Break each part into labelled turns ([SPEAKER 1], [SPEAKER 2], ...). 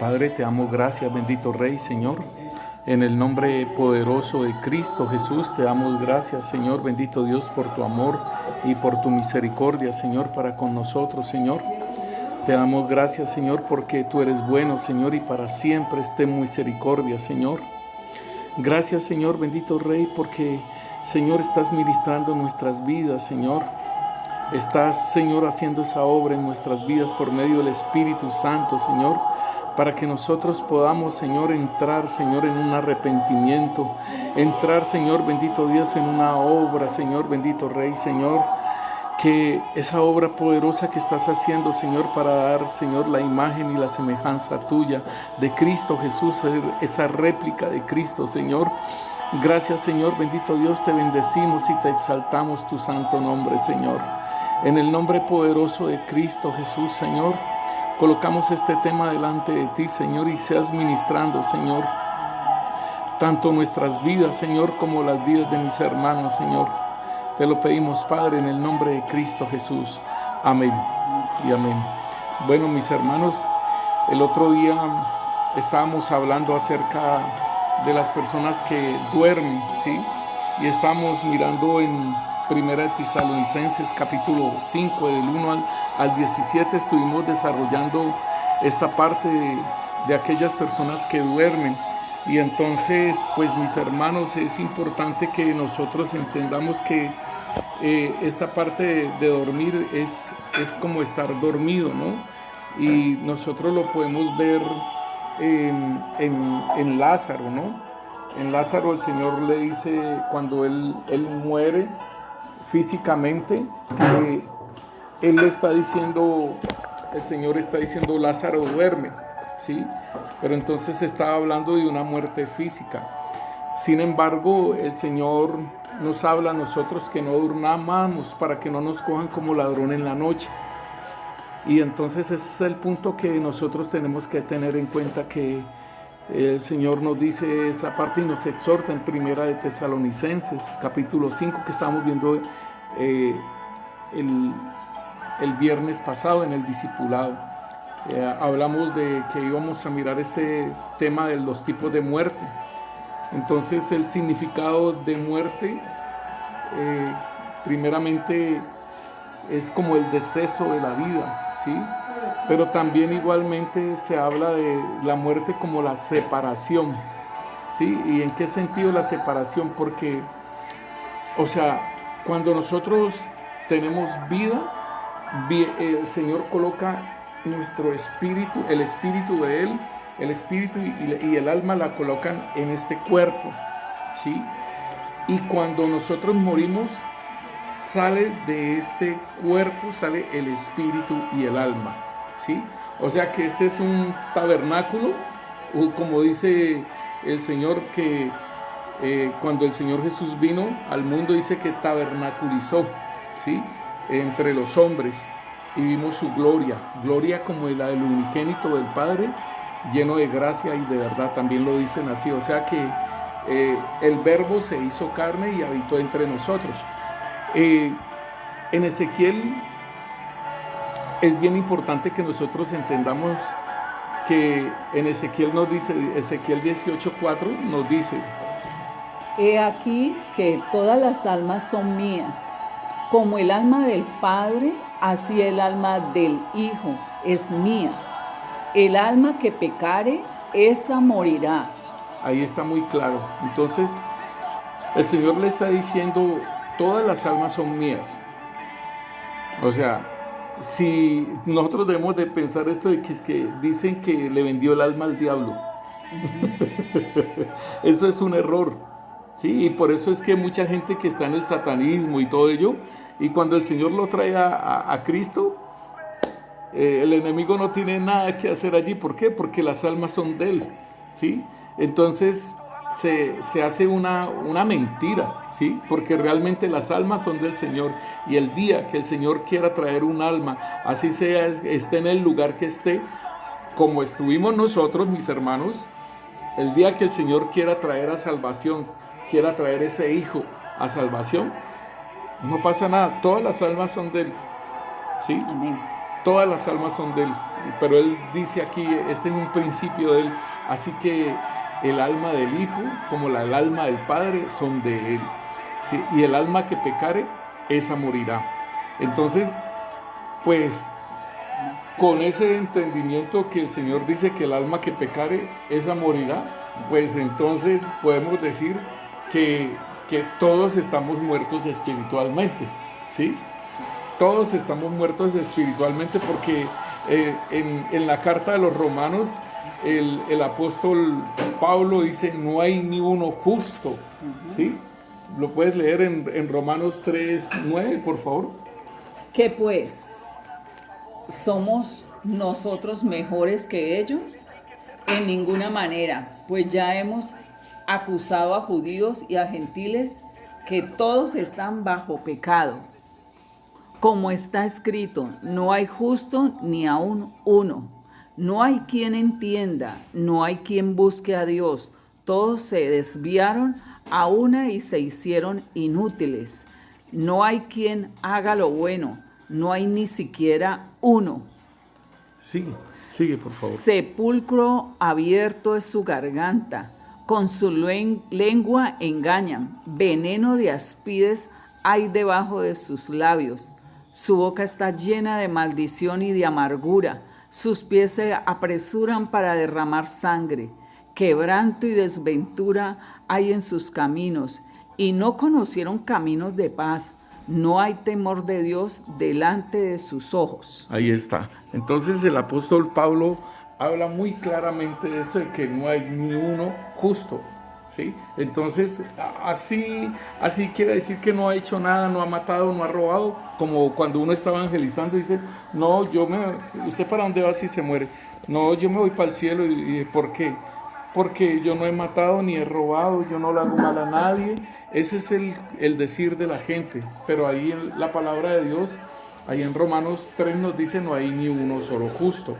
[SPEAKER 1] Padre, te damos gracias, bendito Rey, Señor. En el nombre poderoso de Cristo Jesús, te damos gracias, Señor, bendito Dios, por tu amor y por tu misericordia, Señor, para con nosotros, Señor. Te damos gracias, Señor, porque tú eres bueno, Señor, y para siempre esté misericordia, Señor. Gracias, Señor, bendito Rey, porque, Señor, estás ministrando nuestras vidas, Señor. Estás, Señor, haciendo esa obra en nuestras vidas por medio del Espíritu Santo, Señor, para que nosotros podamos, Señor, entrar, Señor, en un arrepentimiento, entrar, Señor, bendito Dios, en una obra, Señor, bendito Rey, Señor, que esa obra poderosa que estás haciendo, Señor, para dar, Señor, la imagen y la semejanza tuya de Cristo Jesús, esa réplica de Cristo, Señor. Gracias, Señor, bendito Dios, te bendecimos y te exaltamos tu santo nombre, Señor. En el nombre poderoso de Cristo Jesús, Señor, colocamos este tema delante de ti, Señor, y seas ministrando, Señor, tanto nuestras vidas, Señor, como las vidas de mis hermanos, Señor. Te lo pedimos, Padre, en el nombre de Cristo Jesús. Amén y amén. Bueno, mis hermanos, el otro día estábamos hablando acerca de las personas que duermen, ¿sí? Y estamos mirando en Primera de Tesalonicenses, capítulo 5, del 1 al 17, estuvimos desarrollando esta parte de aquellas personas que duermen. Y entonces, pues mis hermanos, es importante que nosotros entendamos que esta parte de dormir es como estar dormido, ¿no? Y nosotros lo podemos ver en Lázaro, ¿no? En Lázaro el Señor le dice, cuando él muere físicamente, él le está diciendo, el Señor está diciendo, Lázaro duerme, ¿sí? Pero entonces estaba hablando de una muerte física. Sin embargo, el Señor nos habla a nosotros que no durmamos para que no nos cojan como ladrón en la noche. Y entonces ese es el punto que nosotros tenemos que tener en cuenta, que el Señor nos dice esa parte y nos exhorta en Primera de Tesalonicenses, capítulo 5, que estábamos viendo el viernes pasado en el discipulado. Hablamos de que íbamos a mirar este tema de los tipos de muerte. Entonces el significado de muerte, primeramente, es como el deceso de la vida, ¿sí? Pero también igualmente se habla de la muerte como la separación, ¿sí? ¿Y en qué sentido la separación? Porque, o sea, cuando nosotros tenemos vida, el Señor coloca nuestro espíritu, el espíritu de Él, el espíritu y el alma la colocan en este cuerpo, ¿sí? Y cuando nosotros morimos, sale de este cuerpo, sale el espíritu y el alma, ¿sí? O sea que este es un tabernáculo, o como dice el Señor, que cuando el Señor Jesús vino al mundo, dice que tabernaculizó, ¿sí? Entre los hombres, y vimos su gloria como la del unigénito del Padre, lleno de gracia y de verdad, también lo dicen así. O sea que el Verbo se hizo carne y habitó entre nosotros. En Ezequiel es bien importante que nosotros entendamos que en Ezequiel nos dice, Ezequiel 18:4 nos dice:
[SPEAKER 2] He aquí que todas las almas son mías, como el alma del Padre, así el alma del Hijo es mía. El alma que pecare, esa morirá.
[SPEAKER 1] Ahí está muy claro. Entonces, el Señor le está diciendo, todas las almas son mías. O sea, si nosotros debemos de pensar esto de que es que dicen que le vendió el alma al diablo. Eso es un error, ¿sí? Y por eso es que mucha gente que está en el satanismo y todo ello, y cuando el Señor lo trae a Cristo, el enemigo no tiene nada que hacer allí. ¿Por qué? Porque las almas son de Él, ¿sí? Entonces se hace una mentira, ¿sí? Porque realmente las almas son del Señor, y el día que el Señor quiera traer un alma, así sea, esté en el lugar que esté, como estuvimos nosotros, mis hermanos, el día que el Señor quiera traer a salvación, quiera traer ese hijo a salvación, no pasa nada, todas las almas son de Él, ¿sí?
[SPEAKER 2] Amén.
[SPEAKER 1] Todas las almas son de Él. pero él dice aquí, este es un principio de él, así que el alma del Hijo, como el alma del Padre, son de él. ¿Sí? Y el alma que pecare, esa morirá. Entonces, pues, con ese entendimiento que el Señor dice que el alma que pecare, esa morirá, pues entonces podemos decir que todos estamos muertos espiritualmente, ¿sí? Todos estamos muertos espiritualmente porque en la carta de los Romanos el apóstol Pablo dice, no hay ni uno justo, ¿sí? Lo puedes leer en Romanos 3:9, por favor.
[SPEAKER 2] ¿Qué pues? ¿Somos nosotros mejores que ellos? En ninguna manera, pues ya hemos acusado a judíos y a gentiles que todos están bajo pecado. Como está escrito, no hay justo ni aun uno. No hay quien entienda, no hay quien busque a Dios. Todos se desviaron a una y se hicieron inútiles. No hay quien haga lo bueno, no hay ni siquiera uno.
[SPEAKER 1] Sigue por favor.
[SPEAKER 2] Sepulcro abierto es su garganta, con su lengua engañan, veneno de áspides hay debajo de sus labios. Su boca está llena de maldición y de amargura, sus pies se apresuran para derramar sangre. Quebranto y desventura hay en sus caminos, y no conocieron caminos de paz. No hay temor de Dios delante de sus ojos.
[SPEAKER 1] Ahí está. Entonces el apóstol Pablo habla muy claramente de esto, de que no hay ni uno justo, ¿sí? Entonces, así quiere decir que no ha hecho nada, no ha matado, no ha robado, como cuando uno está evangelizando y dice, no, ¿usted para dónde va si se muere? No, yo me voy para el cielo. ¿Y por qué? Porque yo no he matado ni he robado, yo no le hago mal a nadie. Ese es el decir de la gente, pero ahí en la palabra de Dios, ahí en Romanos 3 nos dice, no hay ni uno solo justo.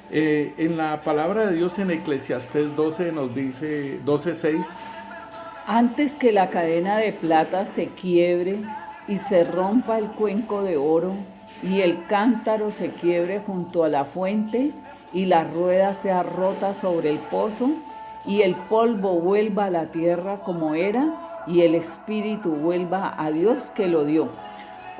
[SPEAKER 1] En la palabra de Dios en Eclesiastés 12 nos dice, 12:6,
[SPEAKER 2] antes que la cadena de plata se quiebre y se rompa el cuenco de oro y el cántaro se quiebre junto a la fuente y la rueda sea rota sobre el pozo y el polvo vuelva a la tierra como era y el espíritu vuelva a Dios que lo dio.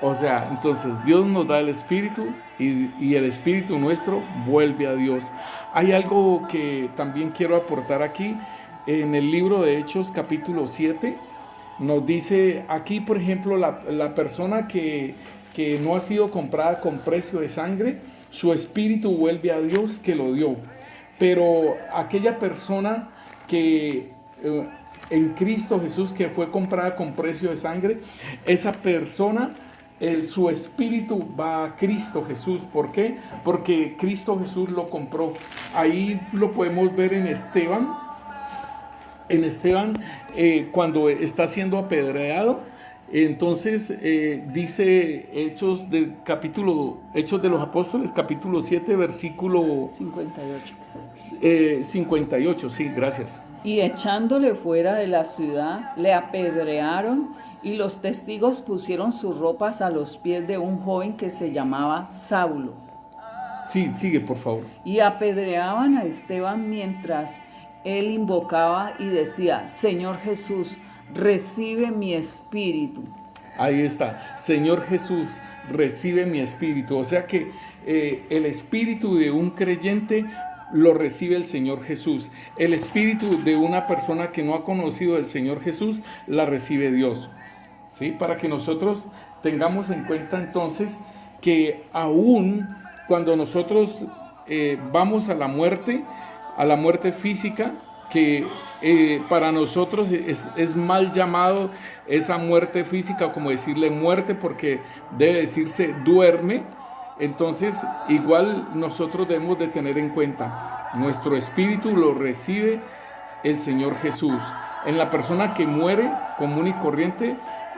[SPEAKER 1] O sea, entonces Dios nos da el espíritu y el espíritu nuestro vuelve a Dios. Hay algo que también quiero aportar aquí. En el libro de Hechos capítulo 7 nos dice aquí, por ejemplo, la persona que no ha sido comprada con precio de sangre, su espíritu vuelve a Dios que lo dio. Pero aquella persona que en Cristo Jesús, que fue comprada con precio de sangre, esa persona, su espíritu va a Cristo Jesús. ¿Por qué? Porque Cristo Jesús lo compró. Ahí lo podemos ver en Esteban. En Esteban, cuando está siendo apedreado, entonces dice Hechos de los Apóstoles, capítulo 7, versículo 58. Sí, gracias.
[SPEAKER 2] Y echándole fuera de la ciudad, le apedrearon, y los testigos pusieron sus ropas a los pies de un joven que se llamaba Saulo.
[SPEAKER 1] Sí, sigue, por favor.
[SPEAKER 2] Y apedreaban a Esteban mientras él invocaba y decía, Señor Jesús, recibe mi espíritu.
[SPEAKER 1] Ahí está, Señor Jesús, recibe mi espíritu. O sea que el espíritu de un creyente lo recibe el Señor Jesús. El espíritu de una persona que no ha conocido al Señor Jesús la recibe Dios, ¿sí? Para que nosotros tengamos en cuenta entonces que aún cuando nosotros vamos a la muerte física, que para nosotros es mal llamado esa muerte física, como decirle muerte, porque debe decirse duerme. Entonces, igual nosotros debemos de tener en cuenta, nuestro espíritu lo recibe el Señor Jesús. En la persona que muere común y corriente,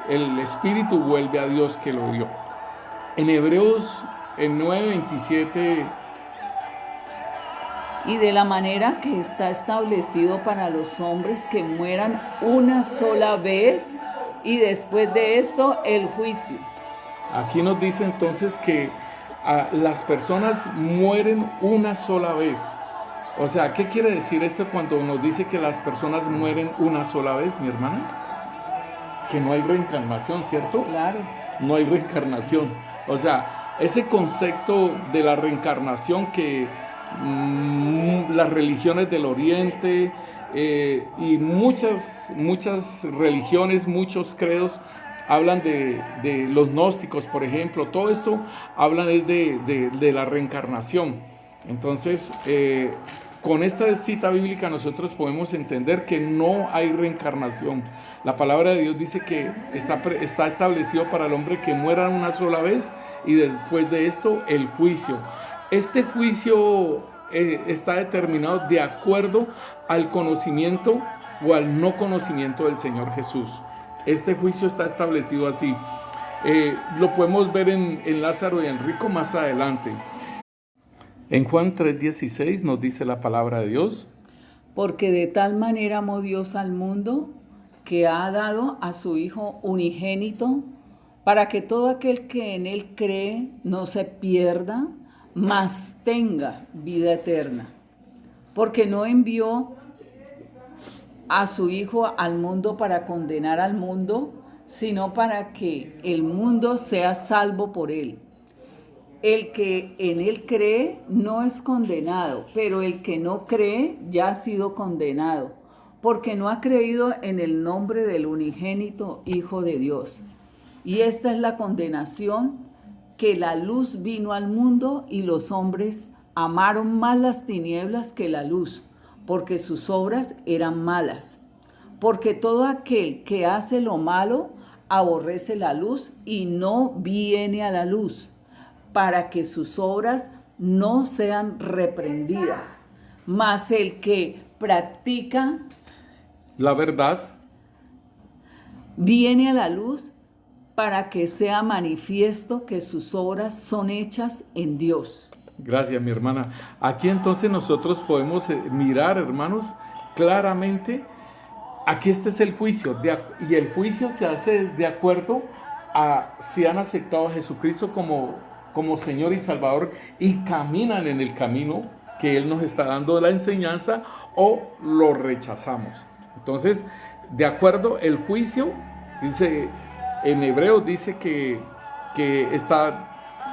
[SPEAKER 1] el espíritu vuelve a Dios que lo dio. En Hebreos 9:27,
[SPEAKER 2] y de la manera que está establecido para los hombres que mueran una sola vez, y después de esto el juicio.
[SPEAKER 1] Aquí nos dice entonces que las personas mueren una sola vez. O sea, ¿qué quiere decir esto cuando nos dice que las personas mueren una sola vez, mi hermana? Que no hay reencarnación, ¿cierto?
[SPEAKER 2] Claro.
[SPEAKER 1] No hay reencarnación. O sea, ese concepto de la reencarnación que las religiones del Oriente y muchas religiones, muchos credos hablan de los gnósticos, por ejemplo. Todo esto hablan de la reencarnación. Entonces, con esta cita bíblica nosotros podemos entender que no hay reencarnación. La palabra de Dios dice que está establecido para el hombre que muera una sola vez y después de esto el juicio. Este juicio está determinado de acuerdo al conocimiento o al no conocimiento del Señor Jesús. Este juicio está establecido así. Lo podemos ver en Lázaro y Enrico más adelante. En Juan 3:16 nos dice la palabra de Dios:
[SPEAKER 2] porque de tal manera amó Dios al mundo, que ha dado a su Hijo unigénito, para que todo aquel que en Él cree no se pierda, mas tenga vida eterna. Porque no envió a su Hijo al mundo para condenar al mundo, sino para que el mundo sea salvo por Él. El que en Él cree no es condenado, pero el que no cree ya ha sido condenado, porque no ha creído en el nombre del unigénito Hijo de Dios. Y esta es la condenación, que la luz vino al mundo y los hombres amaron más las tinieblas que la luz, porque sus obras eran malas. Porque todo aquel que hace lo malo aborrece la luz y no viene a la luz, para que sus obras no sean reprendidas. Mas el que practica
[SPEAKER 1] la verdad
[SPEAKER 2] viene a la luz, para que sea manifiesto que sus obras son hechas en Dios.
[SPEAKER 1] Gracias, mi hermana. Aquí entonces nosotros podemos mirar, hermanos, claramente, aquí este es el juicio, y el juicio se hace de acuerdo a si han aceptado a Jesucristo como Señor y Salvador y caminan en el camino que Él nos está dando la enseñanza, o lo rechazamos. Entonces, de acuerdo, el juicio, dice en Hebreos, dice que está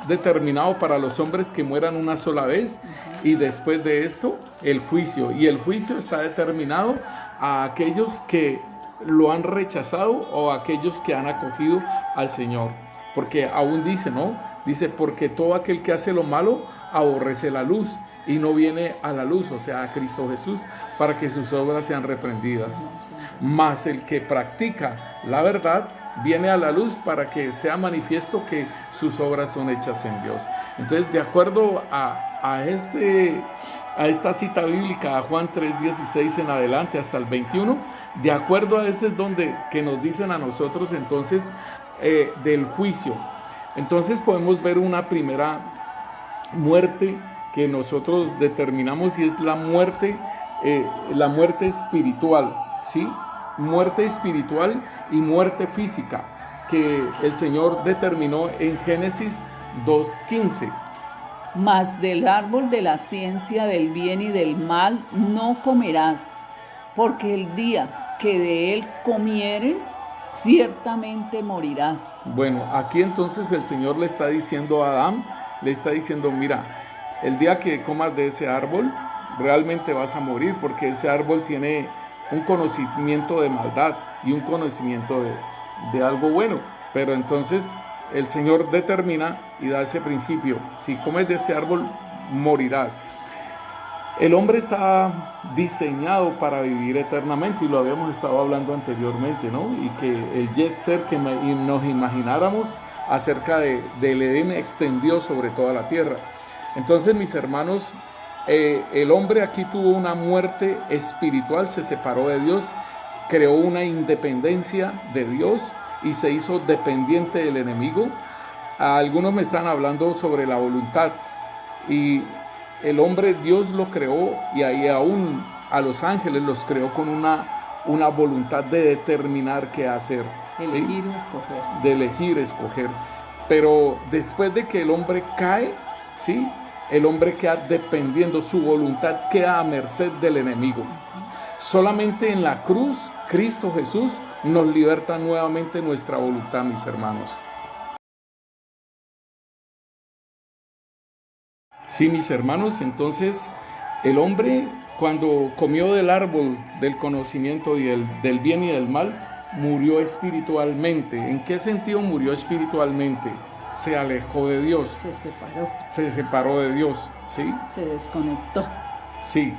[SPEAKER 1] determinado para los hombres que mueran una sola vez, y después de esto el juicio, y el juicio está determinado a aquellos que lo han rechazado o a aquellos que han acogido al Señor, porque aún dice, ¿no? Dice, porque todo aquel que hace lo malo aborrece la luz y no viene a la luz, o sea, a Cristo Jesús, para que sus obras sean reprendidas. Mas el que practica la verdad viene a la luz, para que sea manifiesto que sus obras son hechas en Dios. Entonces, de acuerdo a esta cita bíblica, a Juan 3:16 en adelante hasta el 21, de acuerdo a eso es donde que nos dicen a nosotros entonces del juicio. Entonces podemos ver una primera muerte que nosotros determinamos, y es la muerte espiritual, ¿sí? Muerte espiritual y muerte física, que el Señor determinó en Génesis 2:15.
[SPEAKER 2] Mas del árbol de la ciencia del bien y del mal no comerás, porque el día que de él comieres, ciertamente morirás.
[SPEAKER 1] Bueno, aquí entonces el Señor le está diciendo a Adán, le está diciendo, mira, el día que comas de ese árbol, realmente vas a morir, porque ese árbol tiene un conocimiento de maldad y un conocimiento de algo bueno. Pero entonces el Señor determina y da ese principio: si comes de este árbol, morirás. El hombre está diseñado para vivir eternamente, y lo habíamos estado hablando anteriormente, ¿no? Y que el jet set que nos imagináramos acerca del Edén extendió sobre toda la tierra. Entonces, mis hermanos, el hombre aquí tuvo una muerte espiritual, se separó de Dios, creó una independencia de Dios y se hizo dependiente del enemigo. Algunos me están hablando sobre la voluntad, y el hombre, Dios lo creó, y ahí aún a los ángeles los creó con una voluntad de determinar qué hacer,
[SPEAKER 2] Elegir o escoger.
[SPEAKER 1] de elegir, escoger. Pero después de que el hombre cae, ¿sí? El hombre queda dependiendo, su voluntad queda a merced del enemigo. Solamente en la cruz, Cristo Jesús nos liberta nuevamente nuestra voluntad, mis hermanos. Sí, mis hermanos, entonces el hombre cuando comió del árbol del conocimiento y del bien y del mal, murió espiritualmente. ¿En qué sentido murió espiritualmente? Se alejó de Dios. Se separó de Dios, ¿sí?
[SPEAKER 2] Se desconectó.
[SPEAKER 1] Sí.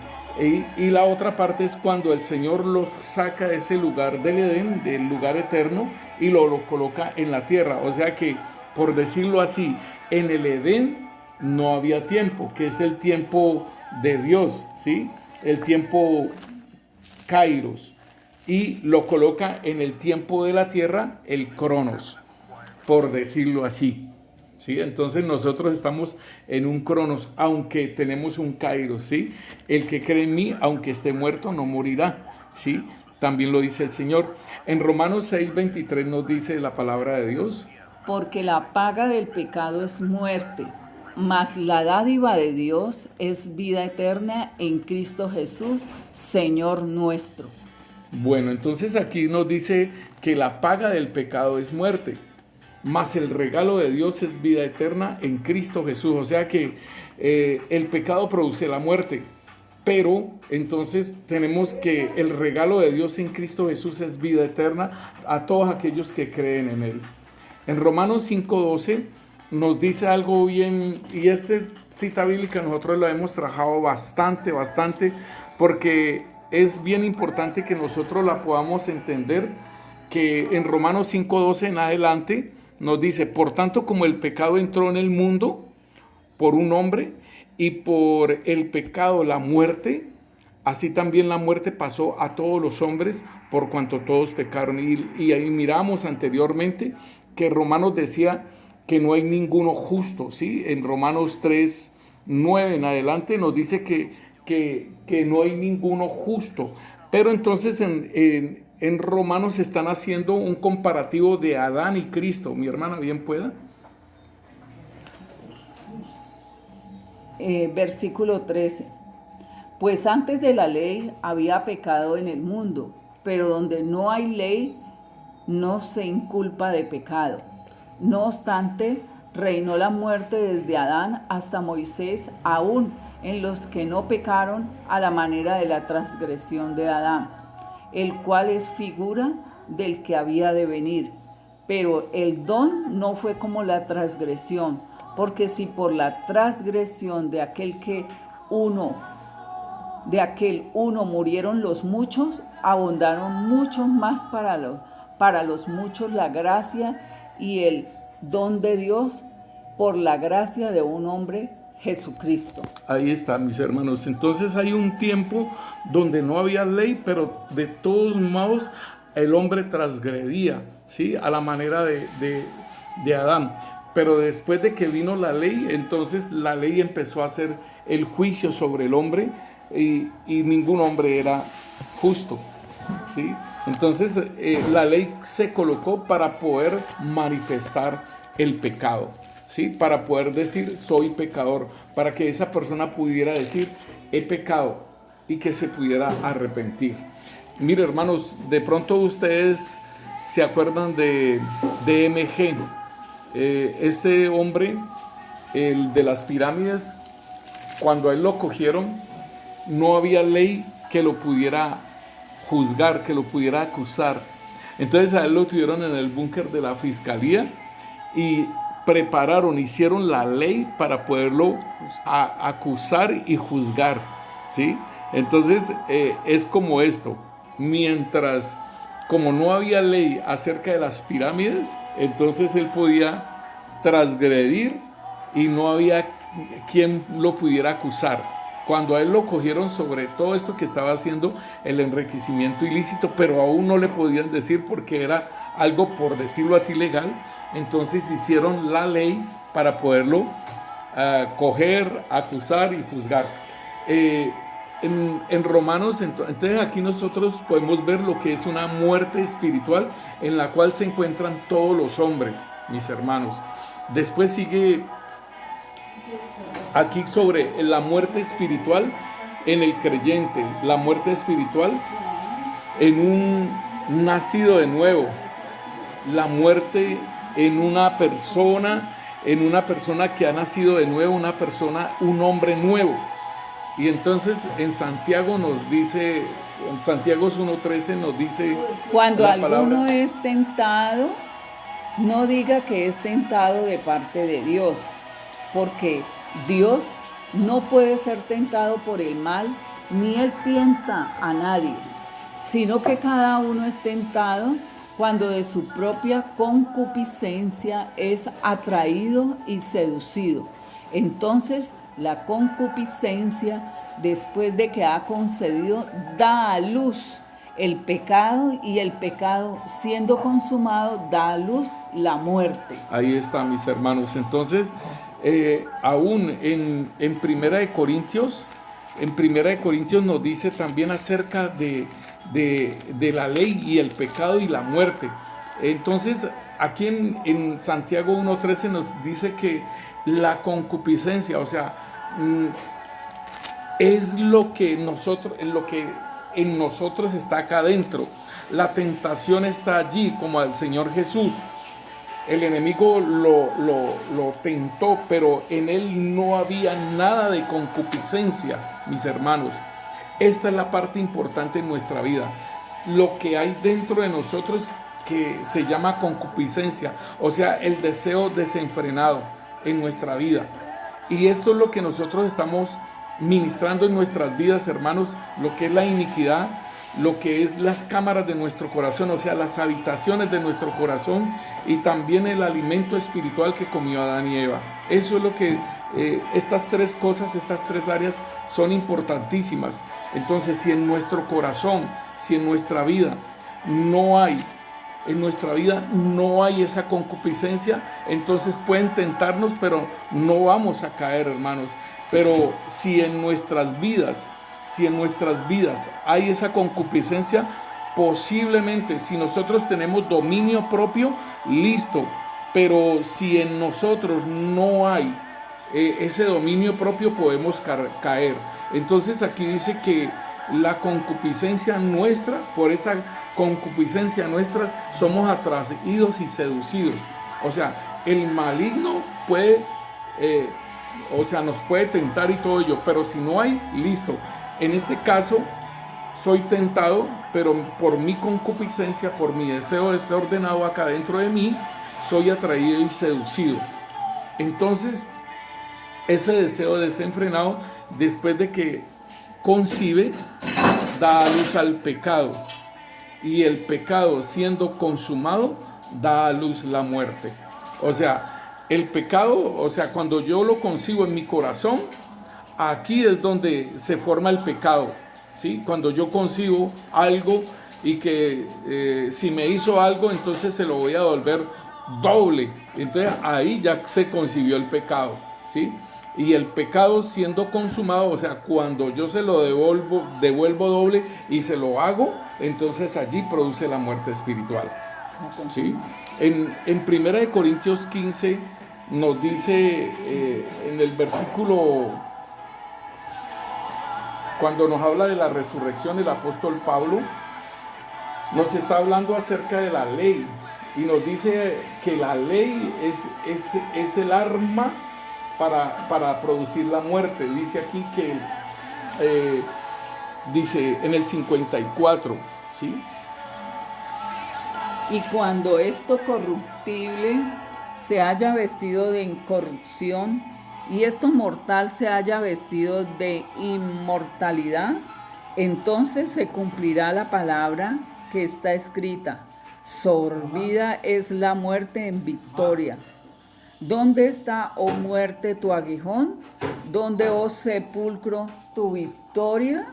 [SPEAKER 1] Y la otra parte es cuando el Señor los saca de ese lugar del Edén, del lugar eterno, y lo coloca en la tierra. O sea que, por decirlo así, en el Edén no había tiempo, que es el tiempo de Dios, ¿sí? El tiempo Kairos. Y lo coloca en el tiempo de la tierra, el Cronos, por decirlo así. ¿Sí? Entonces nosotros estamos en un Cronos, aunque tenemos un Kairos, ¿sí? El que cree en mí, aunque esté muerto, no morirá, ¿sí? También lo dice el Señor. En Romanos 6:23 nos dice la palabra de Dios.
[SPEAKER 2] Porque la paga del pecado es muerte, mas la dádiva de Dios es vida eterna en Cristo Jesús, Señor nuestro.
[SPEAKER 1] Bueno, entonces aquí nos dice que la paga del pecado es muerte, mas el regalo de Dios es vida eterna en Cristo Jesús. O sea que el pecado produce la muerte, pero entonces tenemos que el regalo de Dios en Cristo Jesús es vida eterna a todos aquellos que creen en Él. En Romanos 5:12 nos dice algo bien, y esta cita bíblica nosotros la hemos trabajado bastante, porque es bien importante que nosotros la podamos entender, que en Romanos 5:12 en adelante nos dice: por tanto, como el pecado entró en el mundo por un hombre, y por el pecado la muerte, así también la muerte pasó a todos los hombres, por cuanto todos pecaron. Y ahí miramos anteriormente que Romanos decía que no hay ninguno justo, ¿sí? En Romanos 3:9 en adelante nos dice que no hay ninguno justo. Pero entonces en Romanos están haciendo un comparativo de Adán y Cristo. Mi hermana, bien pueda.
[SPEAKER 2] Versículo 13. Pues antes de la ley había pecado en el mundo, pero donde no hay ley no se inculpa de pecado. No obstante, reinó la muerte desde Adán hasta Moisés, aún en los que no pecaron a la manera de la transgresión de Adán, el cual es figura del que había de venir. Pero el don no fue como la transgresión, porque si por la transgresión de aquel uno murieron los muchos, abundaron muchos más para los muchos la gracia y el don de Dios por la gracia de un hombre, Jesucristo.
[SPEAKER 1] Ahí está, mis hermanos. Entonces hay un tiempo donde no había ley, pero de todos modos el hombre transgredía, ¿sí? A la manera de Adán. Pero después de que vino la ley, entonces la ley empezó a hacer el juicio sobre el hombre, y ningún hombre era justo, ¿sí? Entonces la ley se colocó para poder manifestar el pecado, ¿sí? Para poder decir soy pecador, para que esa persona pudiera decir he pecado y que se pudiera arrepentir. Mire, hermanos, de pronto ustedes se acuerdan de MG, este hombre, el de las pirámides. Cuando a él lo cogieron, no había ley que lo pudiera juzgar, que lo pudiera acusar. Entonces a él lo tuvieron en el búnker de la fiscalía y hicieron la ley para poderlo acusar y juzgar, ¿sí? Entonces es como esto: como no había ley acerca de las pirámides, entonces él podía transgredir y no había quien lo pudiera acusar. Cuando a él lo cogieron sobre todo esto que estaba haciendo, el enriquecimiento ilícito, pero aún no le podían decir porque era algo, por decirlo así, legal, entonces hicieron la ley para poderlo coger, acusar y juzgar. En Romanos, entonces aquí nosotros podemos ver lo que es una muerte espiritual en la cual se encuentran todos los hombres, mis hermanos. Después sigue aquí sobre la muerte espiritual en el creyente, la muerte espiritual en un nacido de nuevo, la muerte en una persona que ha nacido de nuevo, un hombre nuevo. Y entonces en Santiago nos dice, en Santiago 1:13 nos dice,
[SPEAKER 2] cuando
[SPEAKER 1] la
[SPEAKER 2] alguno
[SPEAKER 1] palabra,
[SPEAKER 2] es tentado, no diga que es tentado de parte de Dios, porque Dios no puede ser tentado por el mal, ni él tienta a nadie, sino que cada uno es tentado cuando de su propia concupiscencia es atraído y seducido. Entonces la concupiscencia, después de que ha concebido, da a luz el pecado, y el pecado, siendo consumado, da a luz la muerte.
[SPEAKER 1] ahí está, mis hermanos. Entonces, aún en Primera de Corintios nos dice también acerca de la ley y el pecado y la muerte. Entonces, aquí en Santiago 1:13 nos dice que la concupiscencia, o sea, es lo que en nosotros está acá adentro. La tentación está allí, como al Señor Jesús. El enemigo lo tentó, pero en él no había nada de concupiscencia, mis hermanos. Esta es la parte importante en nuestra vida. Lo que hay dentro de nosotros que se llama concupiscencia, o sea, el deseo desenfrenado en nuestra vida. Y esto es lo que nosotros estamos ministrando en nuestras vidas, hermanos, lo que es la iniquidad, lo que es las cámaras de nuestro corazón, o sea, las habitaciones de nuestro corazón, y también el alimento espiritual que comió Adán y Eva. Eso es lo que estas tres cosas, estas tres áreas son importantísimas. Entonces, si en nuestro corazón, si en nuestra vida no hay esa concupiscencia, entonces pueden tentarnos, pero no vamos a caer, hermanos. Pero si en nuestras vidas hay esa concupiscencia, posiblemente, si nosotros tenemos dominio propio, listo. Pero si en nosotros no hay ese dominio propio, podemos caer. Entonces aquí dice que la concupiscencia nuestra, por esa concupiscencia nuestra, somos atraídos y seducidos. O sea, el maligno nos puede tentar y todo ello, pero si no hay, listo. En este caso, soy tentado, pero por mi concupiscencia, por mi deseo desordenado acá dentro de mí, soy atraído y seducido. Entonces, ese deseo desenfrenado, después de que concibe, da a luz al pecado. Y el pecado, siendo consumado, da a luz la muerte. O sea, el pecado, o sea, cuando yo lo concibo en mi corazón, aquí es donde se forma el pecado, ¿sí? Cuando yo concibo algo y que si me hizo algo, entonces se lo voy a devolver doble. Entonces ahí ya se concibió el pecado, ¿sí? Y el pecado siendo consumado, o sea, cuando yo se lo devuelvo doble y se lo hago, entonces allí produce la muerte espiritual, ¿sí? En 1 Corintios 15 nos dice en el versículo, cuando nos habla de la resurrección, el apóstol Pablo nos está hablando acerca de la ley y nos dice que la ley es el arma para producir la muerte. Dice aquí que dice en el 54, ¿sí?
[SPEAKER 2] Y cuando esto corruptible se haya vestido de incorrupción, y esto mortal se haya vestido de inmortalidad, entonces se cumplirá la palabra que está escrita: sorbida es la muerte en victoria. ¿Dónde está, oh muerte, tu aguijón? ¿Dónde, oh sepulcro, tu victoria?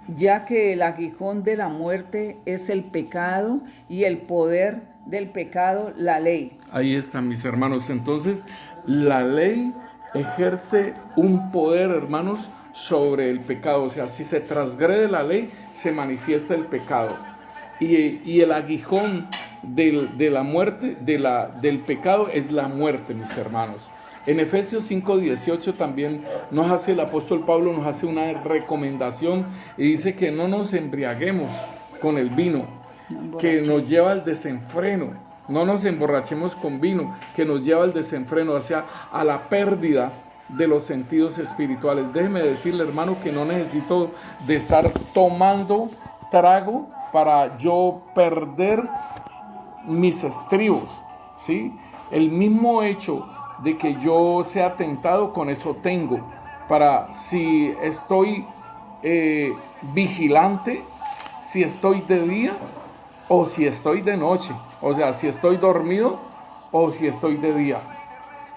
[SPEAKER 2] Ya que el aguijón de la muerte es el pecado, y el poder del pecado la ley.
[SPEAKER 1] Ahí están, mis hermanos. Entonces, la ley ejerce un poder, hermanos, sobre el pecado. O sea, si se transgrede la ley, se manifiesta el pecado. Y el aguijón de la muerte, del pecado es la muerte, mis hermanos. En Efesios 5:18 también el apóstol Pablo nos hace una recomendación y dice que no nos embriaguemos con el vino, que nos lleva al desenfreno. No nos emborrachemos con vino, que nos lleva al desenfreno, o sea, a la pérdida de los sentidos espirituales. Déjeme decirle, hermano, que no necesito de estar tomando trago para yo perder mis estribos, ¿sí? El mismo hecho de que yo sea tentado, con eso tengo, para si estoy vigilante, si estoy de día o si estoy de noche, o sea, si estoy dormido o si estoy de día.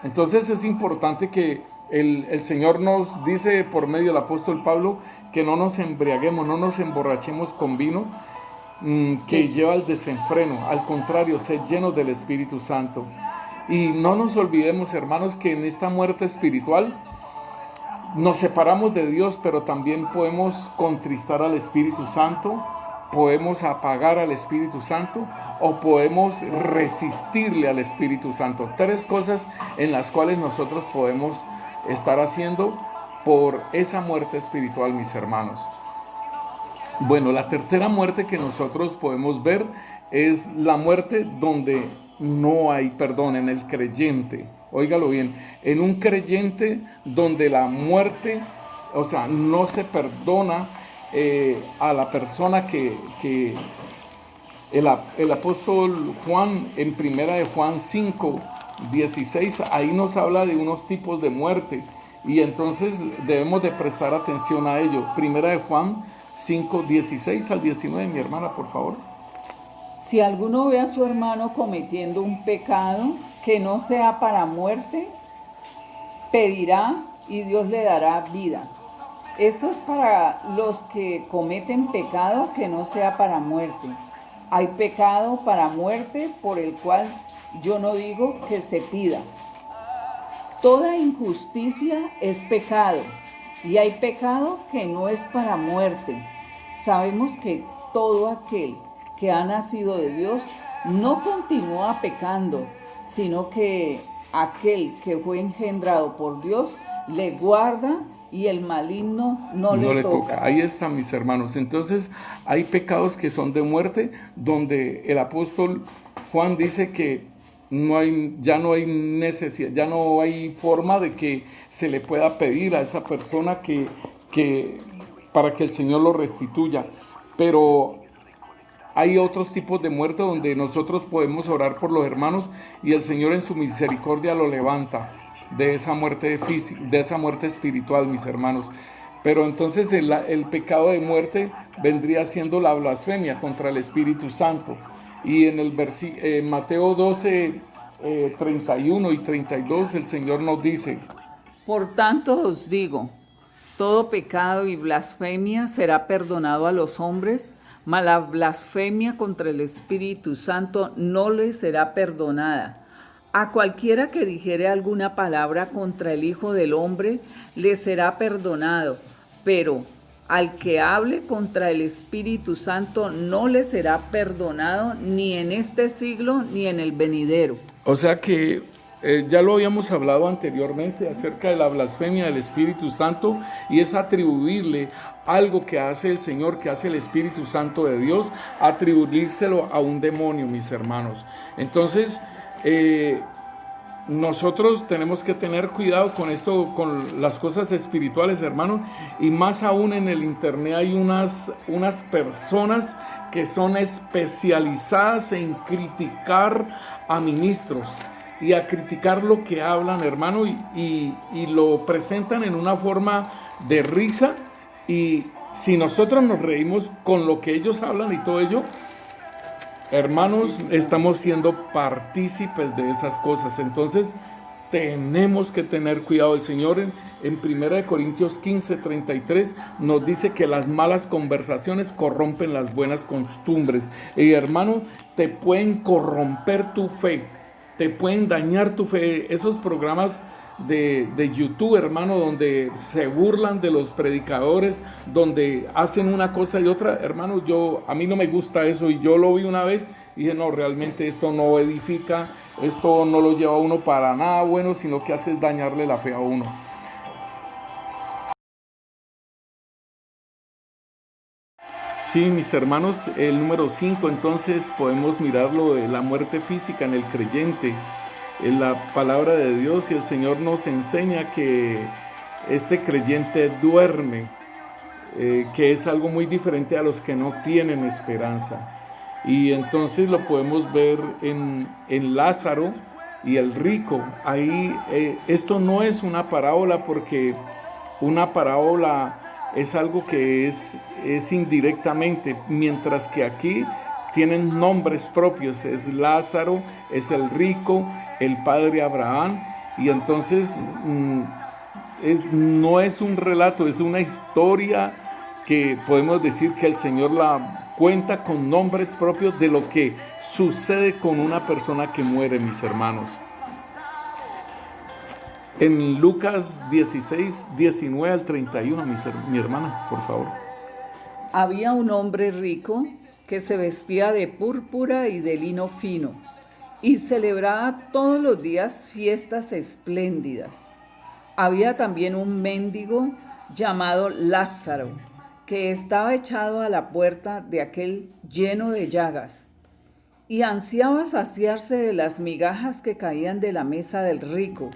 [SPEAKER 1] Entonces es importante que el Señor nos dice por medio del apóstol Pablo que no nos embriaguemos, no nos emborrachemos con vino que lleva al desenfreno. Al contrario, sed llenos del Espíritu Santo. Y no nos olvidemos, hermanos, que en esta muerte espiritual nos separamos de Dios, pero también podemos contristar al Espíritu Santo, podemos apagar al Espíritu Santo o podemos resistirle al Espíritu Santo. 3 cosas en las cuales nosotros podemos estar haciendo por esa muerte espiritual, mis hermanos. Bueno, la tercera muerte que nosotros podemos ver es la muerte donde no hay perdón, en el creyente. Óigalo bien, en un creyente donde la muerte, o sea, no se perdona a la persona que el apóstol Juan en 1 Juan 5:16, ahí nos habla de unos tipos de muerte y entonces debemos de prestar atención a ello. 1 Juan 5:16 al 19, mi hermana, por favor.
[SPEAKER 2] Si alguno ve a su hermano cometiendo un pecado que no sea para muerte, pedirá y Dios le dará vida. Esto es para los que cometen pecado que no sea para muerte. Hay pecado para muerte por el cual yo no digo que se pida. Toda injusticia es pecado y hay pecado que no es para muerte. Sabemos que todo aquel que ha nacido de Dios no continúa pecando, sino que aquel que fue engendrado por Dios le guarda y el maligno no le toca.
[SPEAKER 1] Ahí está, mis hermanos. Entonces hay pecados que son de muerte, donde el apóstol Juan dice que ya no hay necesidad, ya no hay forma de que se le pueda pedir a esa persona para que el Señor lo restituya. Pero hay otros tipos de muerte donde nosotros podemos orar por los hermanos y el Señor en su misericordia lo levanta de esa muerte física, de esa muerte espiritual, mis hermanos. Pero entonces el pecado de muerte vendría siendo la blasfemia contra el Espíritu Santo. Y en Mateo 12, 31 y 32 el Señor nos dice:
[SPEAKER 2] por tanto os digo, todo pecado y blasfemia será perdonado a los hombres, mas la blasfemia contra el Espíritu Santo no le será perdonada. A cualquiera que dijere alguna palabra contra el Hijo del Hombre le será perdonado, pero al que hable contra el Espíritu Santo no le será perdonado ni en este siglo ni en el venidero.
[SPEAKER 1] O sea que ya lo habíamos hablado anteriormente acerca de la blasfemia del Espíritu Santo, y es atribuirle algo que hace el Señor, que hace el Espíritu Santo de Dios, atribuírselo a un demonio, mis hermanos. Entonces, nosotros tenemos que tener cuidado con esto, con las cosas espirituales, hermanos, y más aún en el internet hay unas personas que son especializadas en criticar a ministros y a criticar lo que hablan, hermano, y lo presentan en una forma de risa, y si nosotros nos reímos con lo que ellos hablan y todo ello, hermanos, estamos siendo partícipes de esas cosas. Entonces tenemos que tener cuidado. El Señor en 1 Corintios 15:33 nos dice que las malas conversaciones corrompen las buenas costumbres. Y hermano, te pueden corromper tu fe, te pueden dañar tu fe. Esos programas de YouTube, hermano, donde se burlan de los predicadores, donde hacen una cosa y otra, hermano, a mí no me gusta eso, y yo lo vi una vez Y dije, no, realmente esto no edifica, esto no lo lleva a uno para nada bueno, sino que hace es dañarle la fe a uno. Sí, mis hermanos, el número 5, entonces podemos mirar lo de la muerte física en el creyente, en la palabra de Dios, y el Señor nos enseña que este creyente duerme, que es algo muy diferente a los que no tienen esperanza. Y entonces lo podemos ver en Lázaro y el rico. Ahí esto no es una parábola, porque una parábola es algo que es indirectamente, mientras que aquí tienen nombres propios. Es Lázaro, es el rico, el padre Abraham. Y entonces no es un relato, es una historia que podemos decir que el Señor la cuenta con nombres propios de lo que sucede con una persona que muere, mis hermanos. En Lucas 16, 19 al 31, mi hermana, por favor.
[SPEAKER 2] Había un hombre rico que se vestía de púrpura y de lino fino y celebraba todos los días fiestas espléndidas. Había también un mendigo llamado Lázaro, que estaba echado a la puerta de aquel lleno de llagas, y ansiaba saciarse de las migajas que caían de la mesa del rico,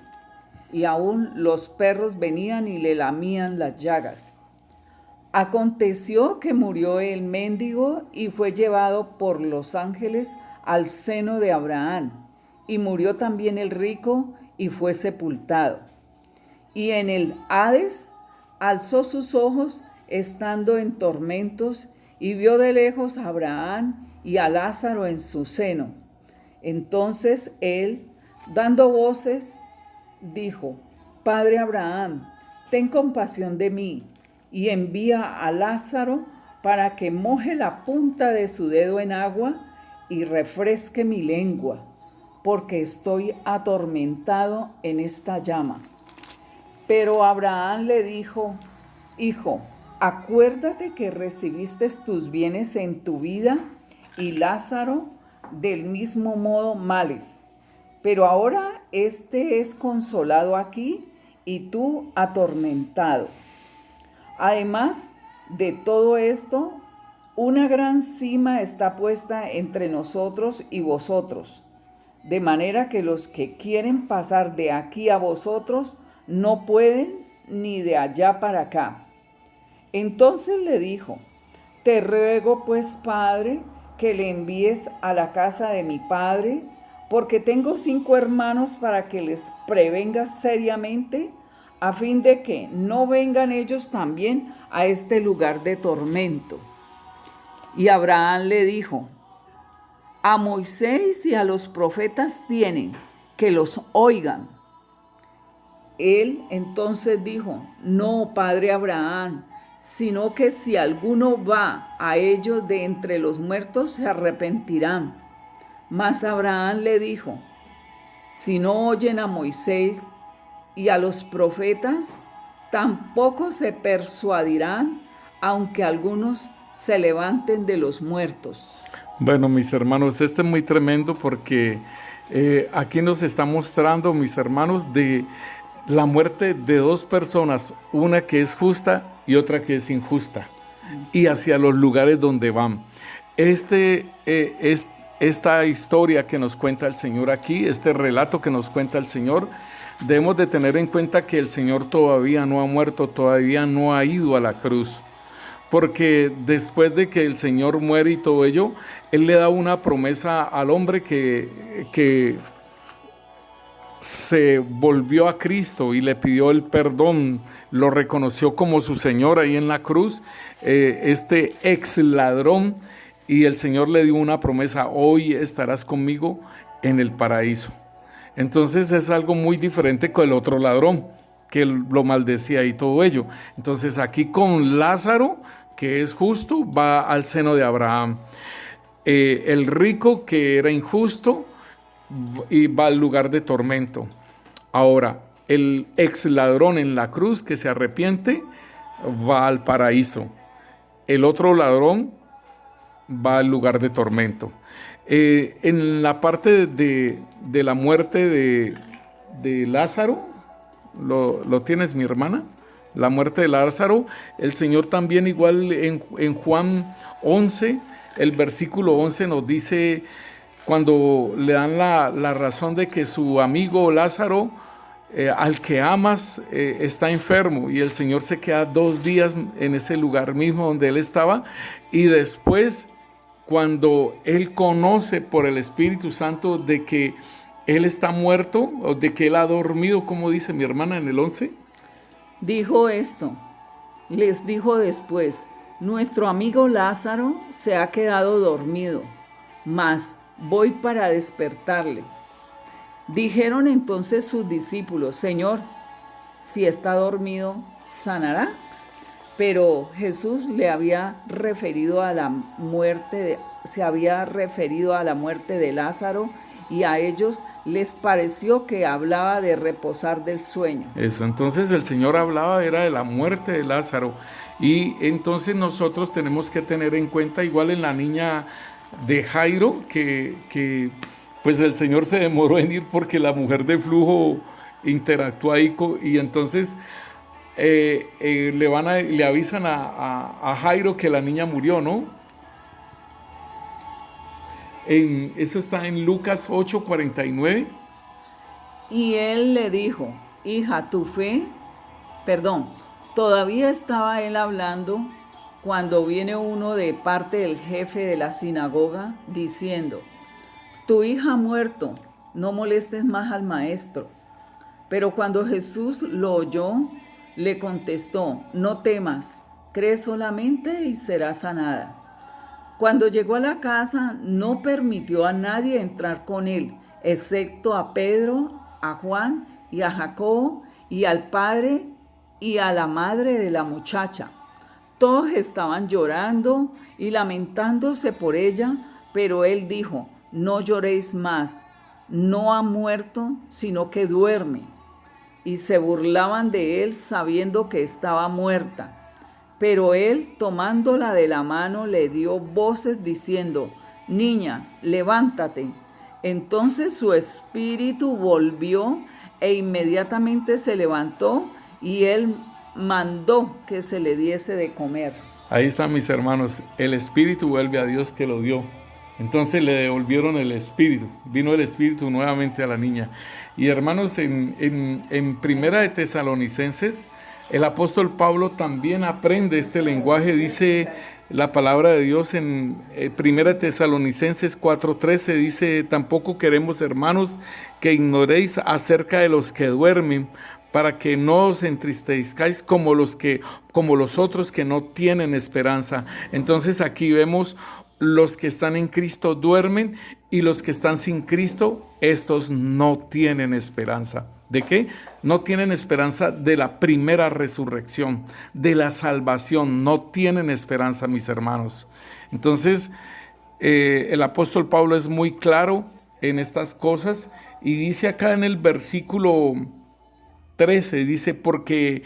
[SPEAKER 2] y aún los perros venían y le lamían las llagas. Aconteció que murió el mendigo y fue llevado por los ángeles al seno de Abraham, y murió también el rico y fue sepultado. Y en el Hades alzó sus ojos estando en tormentos, y vio de lejos a Abraham y a Lázaro en su seno. Entonces él, dando voces, dijo: Padre Abraham, ten compasión de mí, y envía a Lázaro para que moje la punta de su dedo en agua y refresque mi lengua, porque estoy atormentado en esta llama. Pero Abraham le dijo: Hijo, acuérdate que recibiste tus bienes en tu vida, y Lázaro del mismo modo males. Pero ahora este es consolado aquí y tú atormentado. Además de todo esto, una gran sima está puesta entre nosotros y vosotros, de manera que los que quieren pasar de aquí a vosotros no pueden, ni de allá para acá. Entonces le dijo: Te ruego pues, Padre, que le envíes a la casa de mi padre, porque tengo 5 hermanos, para que les prevengas seriamente, a fin de que no vengan ellos también a este lugar de tormento. Y Abraham le dijo: A Moisés y a los profetas tienen, que los oigan. Él entonces dijo: No, padre Abraham, sino que si alguno va a ellos de entre los muertos, se arrepentirán. Mas Abraham le dijo: Si no oyen a Moisés y a los profetas, tampoco se persuadirán, aunque algunos se levanten de los muertos.
[SPEAKER 1] Bueno, mis hermanos, este es muy tremendo, porque aquí nos está mostrando, mis hermanos, de la muerte de 2 personas, una que es justa y otra que es injusta, y hacia los lugares donde van. Esta historia que nos cuenta el Señor aquí, este relato que nos cuenta el Señor, debemos de tener en cuenta que el Señor todavía no ha muerto, todavía no ha ido a la cruz, porque después de que el Señor muere y todo ello, Él le da una promesa al hombre que se volvió a Cristo y le pidió el perdón, lo reconoció como su Señor ahí en la cruz, este ex ladrón, y el Señor le dio una promesa: hoy estarás conmigo en el paraíso. Entonces es algo muy diferente con el otro ladrón, que lo maldecía y todo ello. Entonces aquí con Lázaro, que es justo, va al seno de Abraham. El rico, que era injusto, y va al lugar de tormento. Ahora, el ex ladrón en la cruz, que se arrepiente, va al paraíso. El otro ladrón va al lugar de tormento. En la parte de la muerte de Lázaro, ¿lo tienes, mi hermana? La muerte de Lázaro, el Señor también igual en Juan 11, el versículo 11 nos dice, cuando le dan la razón de que su amigo Lázaro, al que amas, está enfermo, y el Señor se queda 2 días en ese lugar mismo donde él estaba, y después, cuando él conoce por el Espíritu Santo de que él está muerto, o de que él ha dormido, como dice mi hermana en el 11,
[SPEAKER 2] dijo esto, les dijo después, nuestro amigo Lázaro se ha quedado dormido, mas voy para despertarle. Dijeron entonces sus discípulos, Señor, si está dormido, ¿sanará? Pero Jesús le había referido a la muerte, se había referido a la muerte de Lázaro, y a ellos les pareció que hablaba de reposar del sueño.
[SPEAKER 1] Eso, entonces el Señor hablaba era de la muerte de Lázaro, y entonces nosotros tenemos que tener en cuenta, igual en la niña de Jairo, que pues el Señor se demoró en ir porque la mujer de flujo interactúa ahí, y entonces le avisan a Jairo que la niña murió, ¿no? Eso está en Lucas 8:49.
[SPEAKER 2] Y él le dijo, hija, todavía estaba él hablando cuando viene uno de parte del jefe de la sinagoga diciendo, tu hija ha muerto, no molestes más al maestro. Pero cuando Jesús lo oyó, le contestó, no temas, cree solamente y será sanada. Cuando llegó a la casa, no permitió a nadie entrar con él, excepto a Pedro, a Juan y a Jacobo, y al padre y a la madre de la muchacha. Todos estaban llorando y lamentándose por ella, pero él dijo, no lloréis más, no ha muerto, sino que duerme. Y se burlaban de él sabiendo que estaba muerta. Pero él, tomándola de la mano, le dio voces diciendo, niña, levántate. Entonces su espíritu volvió e inmediatamente se levantó y él mandó que se le diese de comer.
[SPEAKER 1] Ahí están, mis hermanos, el espíritu vuelve a Dios que lo dio. Entonces le devolvieron el espíritu, vino el espíritu nuevamente a la niña. Y hermanos, en Primera de Tesalonicenses, el apóstol Pablo también aprende este lenguaje. Dice la palabra de Dios en Primera de Tesalonicenses 4:13, dice, tampoco queremos, hermanos, que ignoréis acerca de los que duermen, para que no os entristezcáis como los otros que no tienen esperanza. Entonces aquí vemos los que están en Cristo duermen, y los que están sin Cristo, estos no tienen esperanza. ¿De qué? No tienen esperanza de la primera resurrección, de la salvación. No tienen esperanza, mis hermanos. Entonces, el apóstol Pablo es muy claro en estas cosas, y dice acá en el versículo 13, dice, porque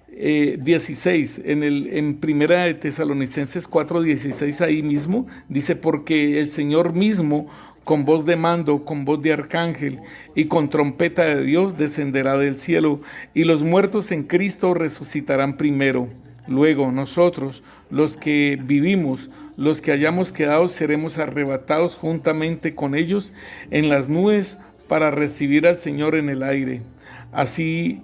[SPEAKER 1] 16, en Primera de Tesalonicenses 4:16, ahí mismo, dice, porque el Señor mismo, con voz de mando, con voz de arcángel y con trompeta de Dios, descenderá del cielo, y los muertos en Cristo resucitarán primero. Luego nosotros, los que vivimos, los que hayamos quedado, seremos arrebatados juntamente con ellos en las nubes para recibir al Señor en el aire. Así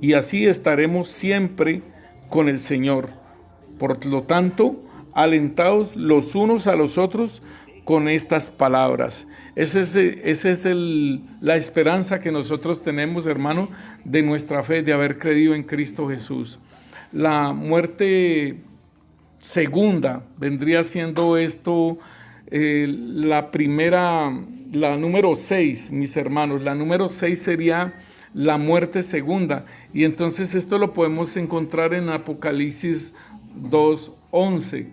[SPEAKER 1] estaremos siempre con el Señor. Por lo tanto, alentaos los unos a los otros con estas palabras. Esa es la esperanza que nosotros tenemos, hermano, de nuestra fe, de haber creído en Cristo Jesús. La muerte segunda vendría siendo esto, la número 6, mis hermanos. La número 6 sería la muerte segunda, y entonces esto lo podemos encontrar en Apocalipsis 2:11.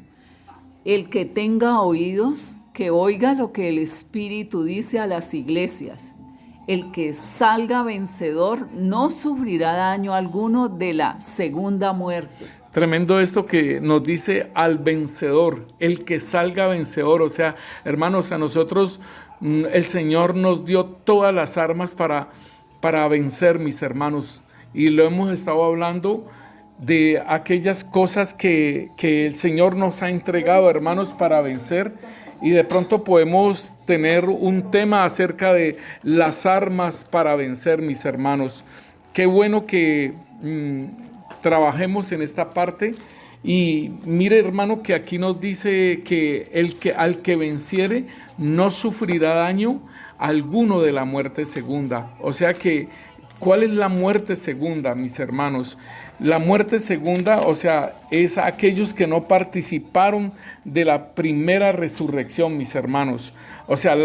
[SPEAKER 2] El que tenga oídos, que oiga lo que el Espíritu dice a las iglesias. El que salga vencedor no sufrirá daño alguno de la segunda muerte.
[SPEAKER 1] Tremendo esto que nos dice al vencedor, el que salga vencedor. O sea, hermanos, a nosotros el Señor nos dio todas las armas para vencer, mis hermanos. Y lo hemos estado hablando de aquellas cosas que el Señor nos ha entregado, hermanos, para vencer. Y de pronto podemos tener un tema acerca de las armas para vencer, mis hermanos. Qué bueno que trabajemos en esta parte. Y mire, hermano, que aquí nos dice que al que venciere no sufrirá daño alguno de la muerte segunda. O sea que, ¿cuál es la muerte segunda, mis hermanos? La muerte segunda, o sea, es aquellos que no participaron de la primera resurrección, mis hermanos. O sea,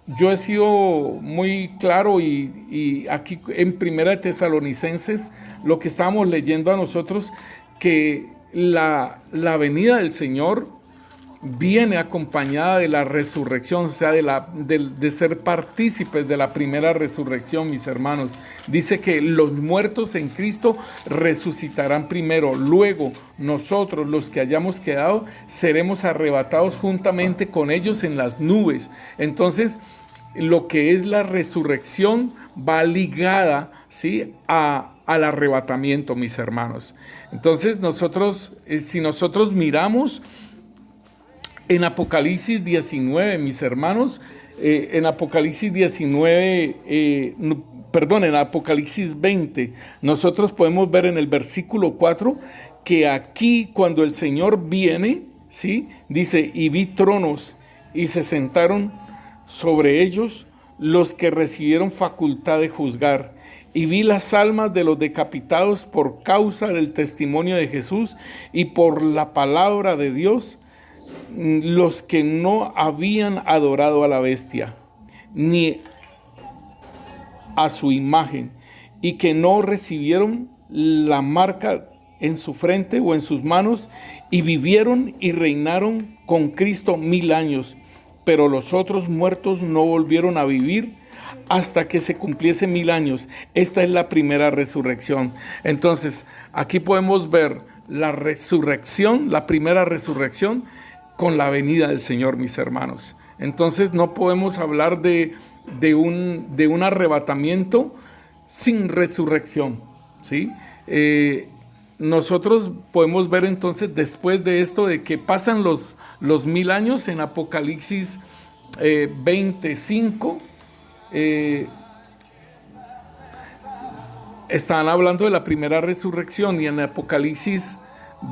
[SPEAKER 1] yo he sido muy claro y aquí en Primera de Tesalonicenses, lo que estábamos leyendo a nosotros, que la venida del Señor viene acompañada de la resurrección, o sea, de ser partícipes de la primera resurrección, mis hermanos. Dice que los muertos en Cristo resucitarán primero, luego nosotros, los que hayamos quedado, seremos arrebatados juntamente con ellos en las nubes. Entonces, lo que es la resurrección va ligada, ¿sí?, al arrebatamiento, mis hermanos. Entonces, nosotros, si nosotros miramos en Apocalipsis 19, mis hermanos, en Apocalipsis 19, en Apocalipsis 20, nosotros podemos ver en el versículo 4 que aquí cuando el Señor viene, ¿sí?, dice, y vi tronos y se sentaron sobre ellos los que recibieron facultad de juzgar. Y vi las almas de los decapitados por causa del testimonio de Jesús y por la palabra de Dios, los que no habían adorado a la bestia, ni a su imagen, y que no recibieron la marca en su frente o en sus manos, y vivieron y reinaron con Cristo 1000 años. Pero los otros muertos no volvieron a vivir hasta que se cumpliese 1000 años. Esta es la primera resurrección. Entonces, aquí podemos ver la resurrección, la primera resurrección, con la venida del Señor, mis hermanos. Entonces, no podemos hablar de un arrebatamiento sin resurrección, ¿sí? Nosotros podemos ver entonces, después de esto, de que pasan los 1000 años en Apocalipsis 25, están hablando de la primera resurrección, y en Apocalipsis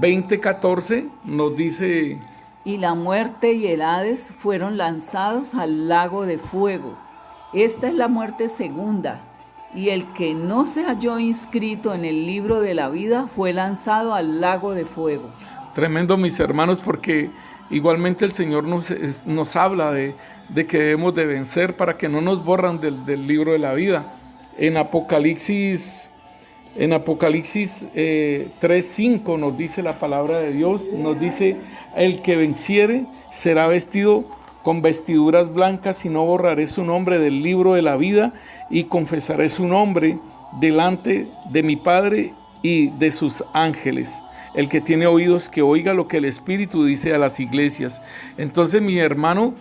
[SPEAKER 1] 20:14 nos dice:
[SPEAKER 2] y la muerte y el Hades fueron lanzados al lago de fuego. Esta es la muerte segunda, y el que no se halló inscrito en el libro de la vida fue lanzado al lago de fuego.
[SPEAKER 1] Tremendo, mis hermanos, porque igualmente el Señor nos habla de que debemos de vencer para que no nos borran del libro de la vida. En Apocalipsis 3:5 nos dice la palabra de Dios, nos dice: el que venciere será vestido con vestiduras blancas, y no borraré su nombre del libro de la vida, y confesaré su nombre delante de mi Padre y de sus ángeles. El que tiene oídos, que oiga lo que el Espíritu dice a las iglesias. Entonces, mi hermano,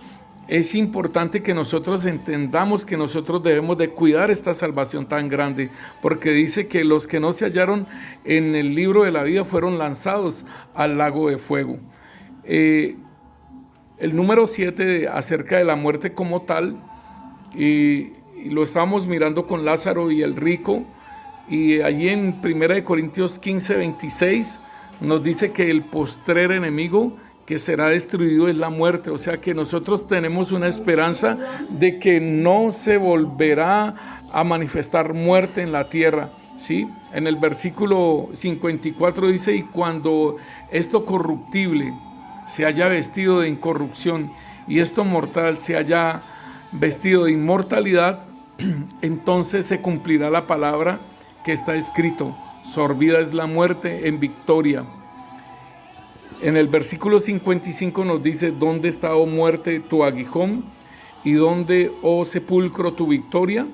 [SPEAKER 1] es importante que nosotros entendamos que nosotros debemos de cuidar esta salvación tan grande, porque dice que los que no se hallaron en el libro de la vida fueron lanzados al lago de fuego. El número 7 acerca de la muerte como tal, y lo estábamos mirando con Lázaro y el rico, y allí en 1 Corintios 15:26 nos dice que el postrer enemigo que será destruido es la muerte. O sea que nosotros tenemos una esperanza de que no se volverá a manifestar muerte en la tierra, ¿sí? En el versículo 54 dice: y cuando esto corruptible se haya vestido de incorrupción, y esto mortal se haya vestido de inmortalidad, entonces se cumplirá la palabra que está escrito: sorbida es la muerte en victoria. En el versículo 55 nos dice: ¿dónde está, oh muerte, tu aguijón? ¿Y dónde, oh sepulcro, tu victoria?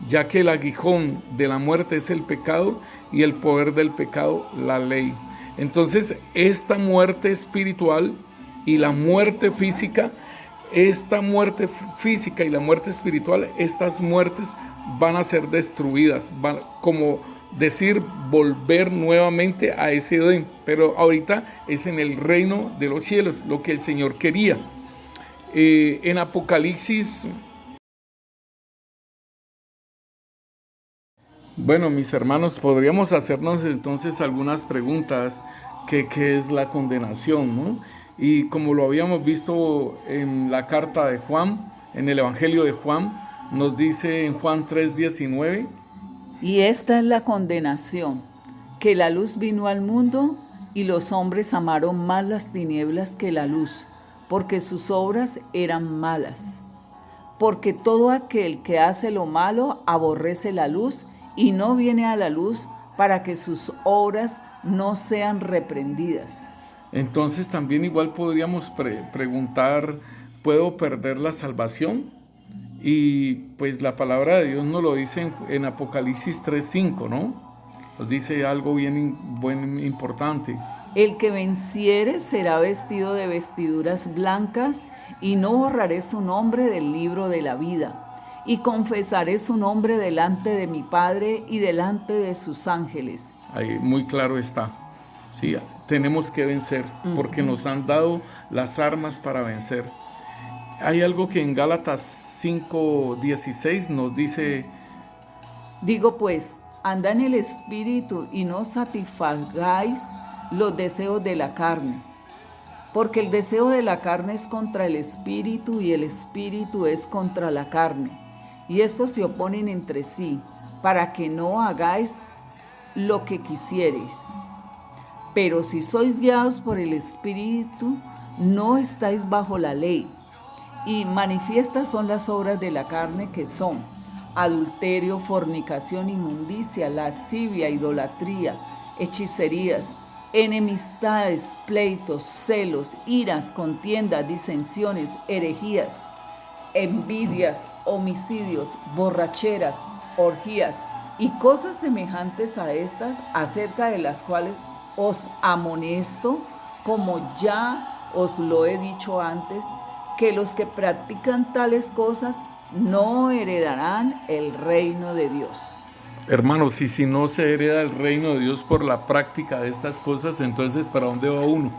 [SPEAKER 1] Ya que el aguijón de la muerte es el pecado, y el poder del pecado, la ley. Entonces, esta muerte espiritual y la muerte física, esta muerte física y la muerte espiritual, estas muertes van a ser destruidas, van, como decir, volver nuevamente a ese Edén, pero ahorita es en el reino de los cielos, lo que el Señor quería. En Apocalipsis, bueno, mis hermanos, podríamos hacernos entonces algunas preguntas, ¿qué es la condenación, no? Y como lo habíamos visto en la carta de Juan, en el Evangelio de Juan, nos dice en Juan 3:19.
[SPEAKER 2] Y esta es la condenación, que la luz vino al mundo y los hombres amaron más las tinieblas que la luz, porque sus obras eran malas. Porque todo aquel que hace lo malo aborrece la luz y no viene a la luz para que sus obras no sean reprendidas.
[SPEAKER 1] Entonces también igual podríamos preguntar, ¿puedo perder la salvación? Y pues la palabra de Dios nos lo dice en Apocalipsis 3:5, ¿no? Nos dice algo bien importante.
[SPEAKER 2] El que venciere será vestido de vestiduras blancas, y no borraré su nombre del libro de la vida, y confesaré su nombre delante de mi Padre y delante de sus ángeles.
[SPEAKER 1] Ahí muy claro está. Sí, tenemos que vencer, porque nos han dado las armas para vencer. Hay algo que en Gálatas 5:16 nos dice:
[SPEAKER 2] digo pues, anda en el Espíritu y no satisfagáis los deseos de la carne, porque el deseo de la carne es contra el Espíritu y el Espíritu es contra la carne, y estos se oponen entre sí, para que no hagáis lo que quisiereis. Pero si sois guiados por el Espíritu, no estáis bajo la ley. Y manifiestas son las obras de la carne, que son adulterio, fornicación, inmundicia, lascivia, idolatría, hechicerías, enemistades, pleitos, celos, iras, contiendas, disensiones, herejías, envidias, homicidios, borracheras, orgías y cosas semejantes a estas, acerca de las cuales os amonesto, como ya os lo he dicho antes, que los que practican tales cosas no heredarán el reino de Dios.
[SPEAKER 1] Hermanos, y si no se hereda el reino de Dios por la práctica de estas cosas, entonces ¿para dónde va uno?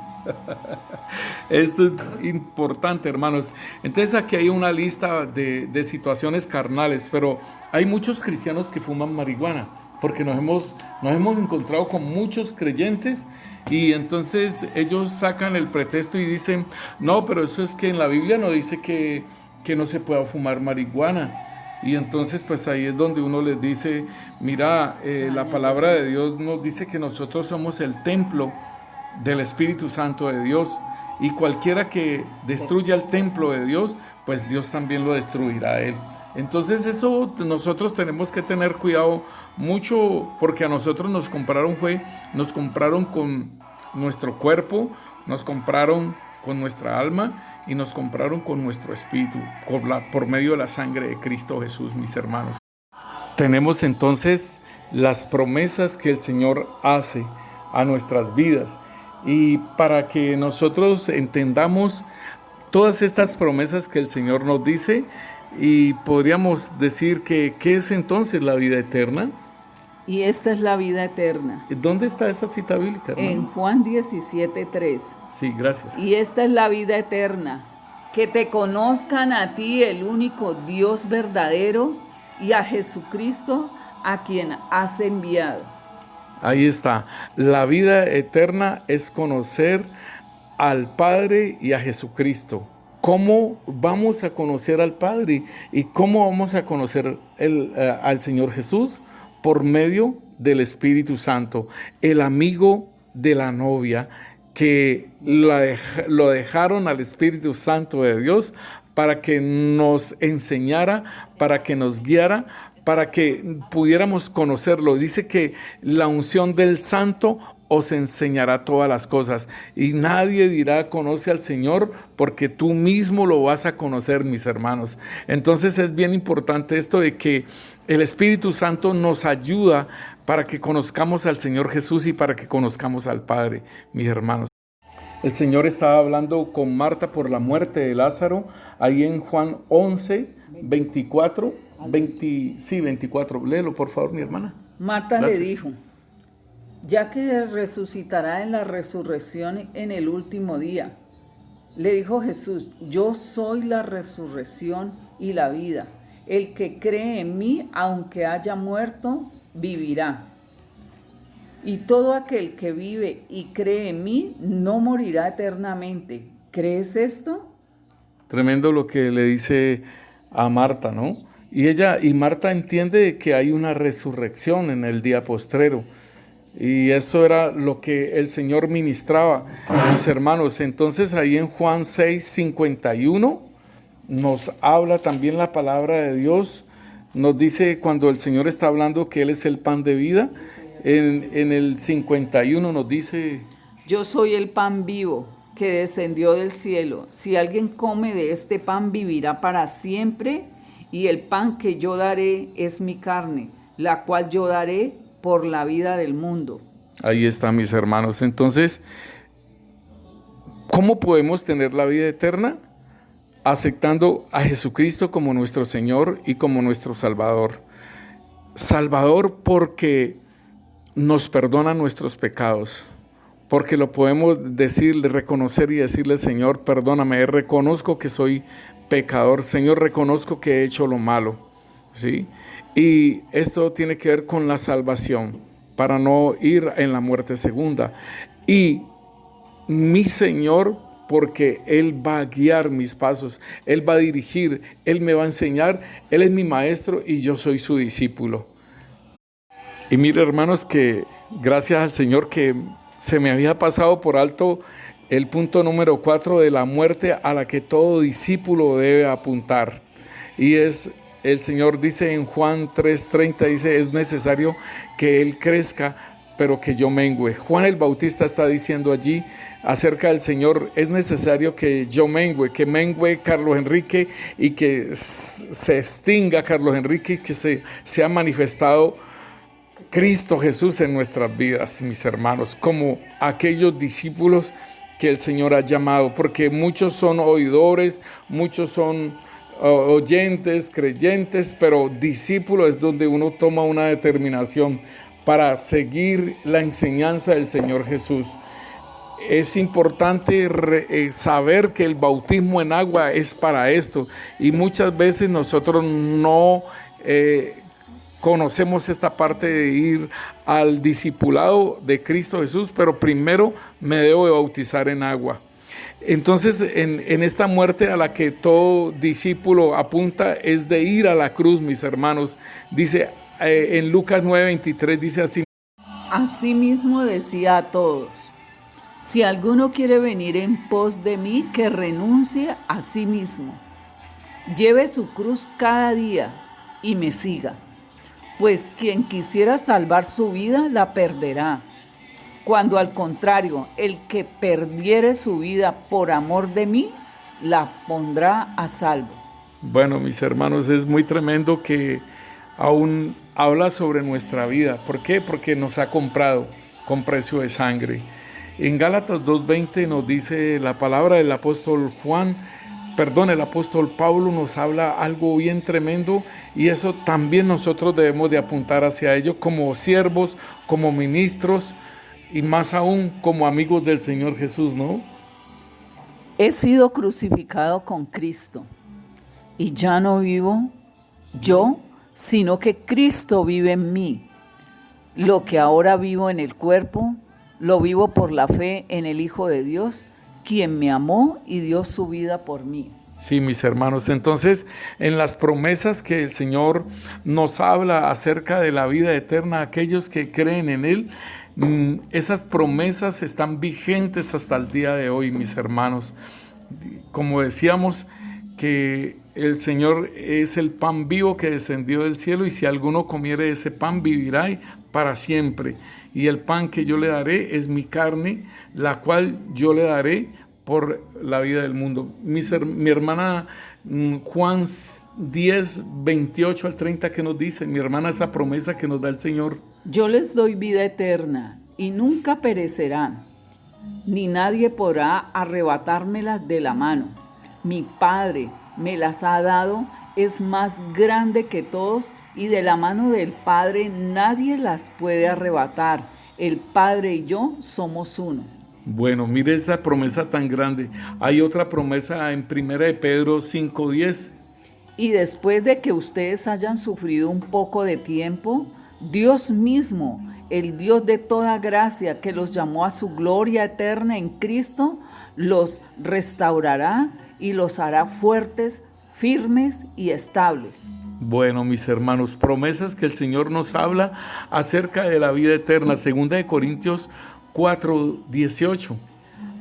[SPEAKER 1] Esto es importante, hermanos. Entonces aquí hay una lista de situaciones carnales, pero hay muchos cristianos que fuman marihuana, porque nos hemos encontrado con muchos creyentes y entonces ellos sacan el pretexto y dicen, no, pero eso es que en la Biblia no dice que no se pueda fumar marihuana. Y entonces pues ahí es donde uno les dice, mira, la palabra de Dios nos dice que nosotros somos el templo del Espíritu Santo de Dios, y cualquiera que destruya el templo de Dios, pues Dios también lo destruirá a él. Entonces eso nosotros tenemos que tener cuidado mucho, porque a nosotros nos compraron con nuestro cuerpo, nos compraron con nuestra alma y nos compraron con nuestro espíritu, por medio de la sangre de Cristo Jesús, mis hermanos. Tenemos entonces las promesas que el Señor hace a nuestras vidas, y para que nosotros entendamos todas estas promesas que el Señor nos dice, y podríamos decir que ¿qué es entonces la vida eterna?
[SPEAKER 2] Y esta es la vida eterna.
[SPEAKER 1] ¿Dónde está esa cita bíblica, hermano?
[SPEAKER 2] En Juan 17:3.
[SPEAKER 1] Sí, gracias.
[SPEAKER 2] Y esta es la vida eterna, que te conozcan a ti, el único Dios verdadero, y a Jesucristo, a quien has enviado.
[SPEAKER 1] Ahí está. La vida eterna es conocer al Padre y a Jesucristo. ¿Cómo vamos a conocer al Padre y cómo vamos a conocer al Señor Jesús? Por medio del Espíritu Santo, el amigo de la novia, que lo dejaron al Espíritu Santo de Dios para que nos enseñara, para que nos guiara, para que pudiéramos conocerlo. Dice que la unción del Santo os enseñará todas las cosas, y nadie dirá conoce al Señor, porque tú mismo lo vas a conocer, mis hermanos. Entonces es bien importante esto de que el Espíritu Santo nos ayuda para que conozcamos al Señor Jesús y para que conozcamos al Padre, mis hermanos. El Señor estaba hablando con Marta por la muerte de Lázaro, ahí en Juan 11, 24, 24. Léelo, por favor, mi hermana.
[SPEAKER 2] Marta
[SPEAKER 1] Gracias.
[SPEAKER 2] le dijo, ya que resucitará en la resurrección en el último día. Le dijo Jesús, yo soy la resurrección y la vida. El que cree en mí, aunque haya muerto, vivirá. Y todo aquel que vive y cree en mí, no morirá eternamente. ¿Crees esto?
[SPEAKER 1] Tremendo lo que le dice a Marta, ¿no? Y Marta entiende que hay una resurrección en el día postrero. Y eso era lo que el Señor ministraba, mis hermanos. Entonces ahí en Juan 6, 51 nos habla también la palabra de Dios. Nos dice cuando el Señor está hablando que Él es el pan de vida. En el 51 nos dice:
[SPEAKER 2] yo soy el pan vivo que descendió del cielo. Si alguien come de este pan, vivirá para siempre. Y el pan que yo daré es mi carne, la cual yo daré por la vida del mundo.
[SPEAKER 1] Ahí está, mis hermanos. Entonces, ¿cómo podemos tener la vida eterna? Aceptando a Jesucristo como nuestro Señor y como nuestro Salvador. Salvador porque nos perdona nuestros pecados, porque lo podemos decir, reconocer y decirle: Señor, perdóname, reconozco que soy pecador, Señor, reconozco que he hecho lo malo, ¿sí? Y esto tiene que ver con la salvación, para no ir en la muerte segunda. Y mi Señor, porque Él va a guiar mis pasos, Él va a dirigir, Él me va a enseñar, Él es mi maestro y yo soy su discípulo. Y mire, hermanos, que gracias al Señor que se me había pasado por alto el punto número 4 de la muerte a la que todo discípulo debe apuntar. Y es, el Señor dice en Juan 3:30, dice: es necesario que Él crezca, pero que yo mengüe. Juan el Bautista está diciendo allí acerca del Señor: es necesario que yo mengüe, Carlos Enrique y que se extinga Carlos Enrique y que se ha manifestado Cristo Jesús en nuestras vidas, mis hermanos, como aquellos discípulos que el Señor ha llamado, porque muchos son oidores, muchos son oyentes, creyentes, pero discípulo es donde uno toma una determinación para seguir la enseñanza del Señor Jesús. Es importante saber que el bautismo en agua es para esto, y muchas veces nosotros no conocemos esta parte de ir al discipulado de Cristo Jesús, pero primero me debo de bautizar en agua. Entonces, en esta muerte a la que todo discípulo apunta es de ir a la cruz, mis hermanos. Dice en Lucas 9:23, dice así:
[SPEAKER 2] asimismo decía a todos, si alguno quiere venir en pos de mí, que renuncie a sí mismo, lleve su cruz cada día y me siga. Pues quien quisiera salvar su vida, la perderá. Cuando al contrario, el que perdiere su vida por amor de mí, la pondrá a salvo.
[SPEAKER 1] Bueno, mis hermanos, es muy tremendo que aún habla sobre nuestra vida. ¿Por qué? Porque nos ha comprado con precio de sangre. En Gálatas 2:20 nos dice la palabra del apóstol el apóstol Pablo nos habla algo bien tremendo, y eso también nosotros debemos de apuntar hacia ello como siervos, como ministros y más aún como amigos del Señor Jesús, ¿no?
[SPEAKER 2] He sido crucificado con Cristo y ya no vivo yo, sino que Cristo vive en mí. Lo que ahora vivo en el cuerpo, lo vivo por la fe en el Hijo de Dios, quien me amó y dio su vida por mí.
[SPEAKER 1] Sí, mis hermanos, entonces en las promesas que el Señor nos habla acerca de la vida eterna, aquellos que creen en Él, esas promesas están vigentes hasta el día de hoy, mis hermanos. Como decíamos, que el Señor es el pan vivo que descendió del cielo, y si alguno comiere ese pan, vivirá para siempre. Y el pan que yo le daré es mi carne, la cual yo le daré por la vida del mundo. Mi hermana Juan 10, 28 al 30, ¿qué nos dice? Mi hermana, esa promesa que nos da el Señor.
[SPEAKER 2] Yo les doy vida eterna y nunca perecerán, ni nadie podrá arrebatármelas de la mano. Mi Padre me las ha dado, es más grande que todos, y de la mano del Padre nadie las puede arrebatar. El Padre y yo somos uno.
[SPEAKER 1] Bueno, mire esa promesa tan grande. Hay otra promesa en 1 de Pedro 5:10.
[SPEAKER 2] Y después de que ustedes hayan sufrido un poco de tiempo, Dios mismo, el Dios de toda gracia, que los llamó a su gloria eterna en Cristo, los restaurará y los hará fuertes, firmes y estables.
[SPEAKER 1] Bueno, mis hermanos, promesas que el Señor nos habla acerca de la vida eterna. 2 de Corintios 4:18.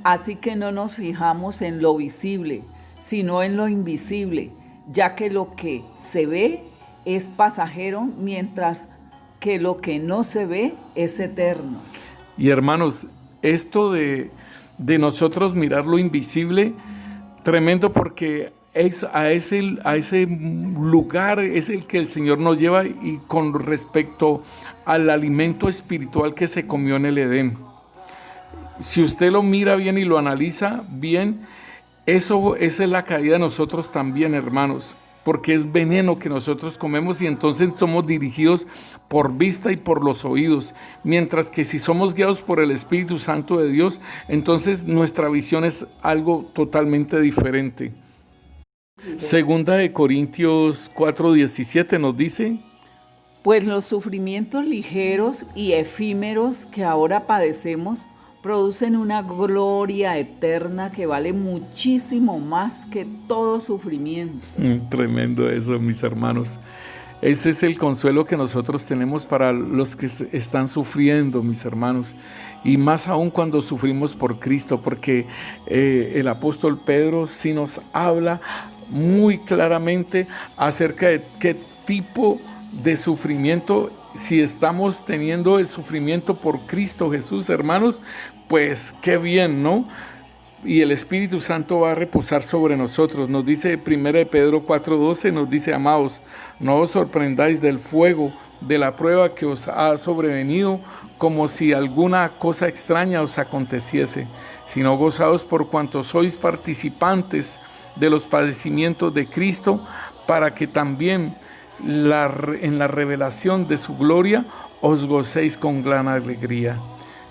[SPEAKER 2] Así que no nos fijamos en lo visible, sino en lo invisible, ya que lo que se ve es pasajero, mientras que lo que no se ve es eterno.
[SPEAKER 1] Y hermanos, esto de nosotros mirar lo invisible, tremendo, porque es a ese lugar es el que el Señor nos lleva, y con respecto al alimento espiritual que se comió en el Edén. Si usted lo mira bien y lo analiza bien, esa es la caída de nosotros también, hermanos, porque es veneno que nosotros comemos, y entonces somos dirigidos por vista y por los oídos, mientras que si somos guiados por el Espíritu Santo de Dios, entonces nuestra visión es algo totalmente diferente. 2 de Corintios 4:17 nos dice:
[SPEAKER 2] Pues los sufrimientos ligeros y efímeros que ahora padecemos producen una gloria eterna que vale muchísimo más que todo sufrimiento.
[SPEAKER 1] Tremendo eso, mis hermanos. Ese es el consuelo que nosotros tenemos para los que están sufriendo, mis hermanos. Y más aún cuando sufrimos por Cristo, porque el apóstol Pedro sí nos habla muy claramente acerca de qué tipo de sufrimiento. Si estamos teniendo el sufrimiento por Cristo Jesús, hermanos, pues qué bien, ¿no? Y el Espíritu Santo va a reposar sobre nosotros. Nos dice 1 de Pedro 4:12, nos dice: amados, no os sorprendáis del fuego de la prueba que os ha sobrevenido, como si alguna cosa extraña os aconteciese, sino gozaos por cuanto sois participantes de los padecimientos de Cristo, para que también en la revelación de su gloria os gocéis con gran alegría.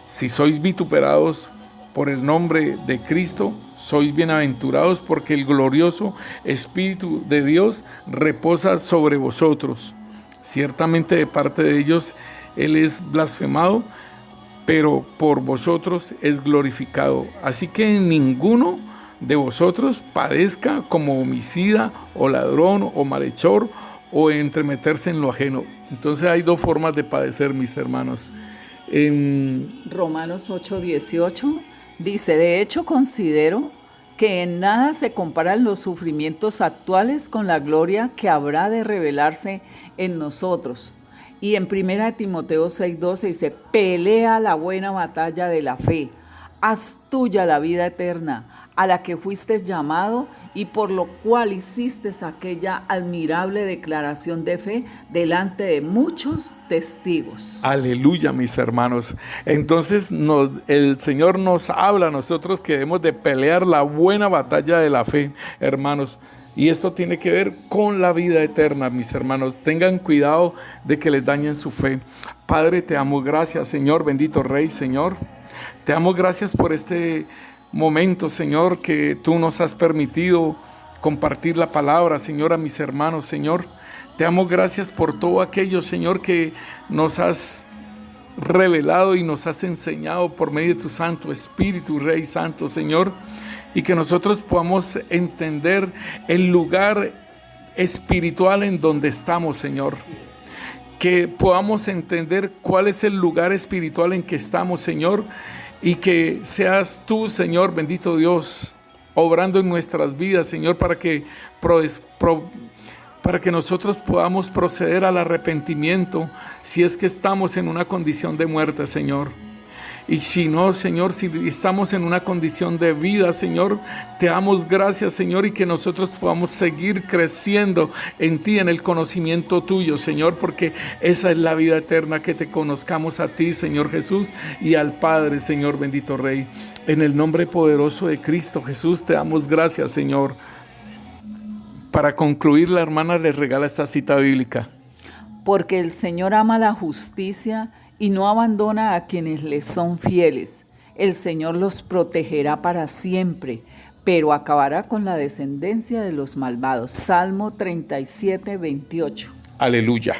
[SPEAKER 1] Si sois vituperados por el nombre de Cristo, sois bienaventurados, porque el glorioso Espíritu de Dios reposa sobre vosotros. Ciertamente de parte de ellos Él es blasfemado, pero por vosotros es glorificado. Así que ninguno de vosotros padezca como homicida o ladrón o malhechor o entremeterse en lo ajeno. Entonces hay dos formas de padecer, mis hermanos. En
[SPEAKER 2] Romanos 8:18 dice: de hecho considero que en nada se comparan los sufrimientos actuales con la gloria que habrá de revelarse en nosotros. Y en 1 Timoteo 6:12 dice: pelea la buena batalla de la fe, haz tuya la vida eterna, a la que fuiste llamado y por lo cual hiciste aquella admirable declaración de fe delante de muchos testigos.
[SPEAKER 1] Aleluya, mis hermanos. Entonces el Señor nos habla a nosotros que debemos de pelear la buena batalla de la fe, hermanos. Y esto tiene que ver con la vida eterna, mis hermanos. Tengan cuidado de que les dañen su fe. Padre, te amo, gracias, Señor, bendito Rey, Señor. Te amo, gracias por este momento, Señor, que tú nos has permitido compartir la palabra, Señor, a mis hermanos, Señor. Te amo, gracias por todo aquello, Señor, que nos has revelado y nos has enseñado por medio de tu Santo Espíritu, Rey Santo, Señor, y que nosotros podamos entender el lugar espiritual en donde estamos, Señor. Que podamos entender cuál es el lugar espiritual en que estamos, Señor, y que seas tú, Señor, bendito Dios, obrando en nuestras vidas, Señor, para que nosotros podamos proceder al arrepentimiento si es que estamos en una condición de muerte, Señor. Y si no, Señor, si estamos en una condición de vida, Señor, te damos gracias, Señor, y que nosotros podamos seguir creciendo en ti, en el conocimiento tuyo, Señor, porque esa es la vida eterna, que te conozcamos a ti, Señor Jesús, y al Padre, Señor bendito Rey. En el nombre poderoso de Cristo Jesús te damos gracias, Señor. Para concluir, la hermana les regala esta cita bíblica.
[SPEAKER 2] Porque el Señor ama la justicia y no abandona a quienes le son fieles. El Señor los protegerá para siempre, pero acabará con la descendencia de los malvados. Salmo 37, 28.
[SPEAKER 1] Aleluya.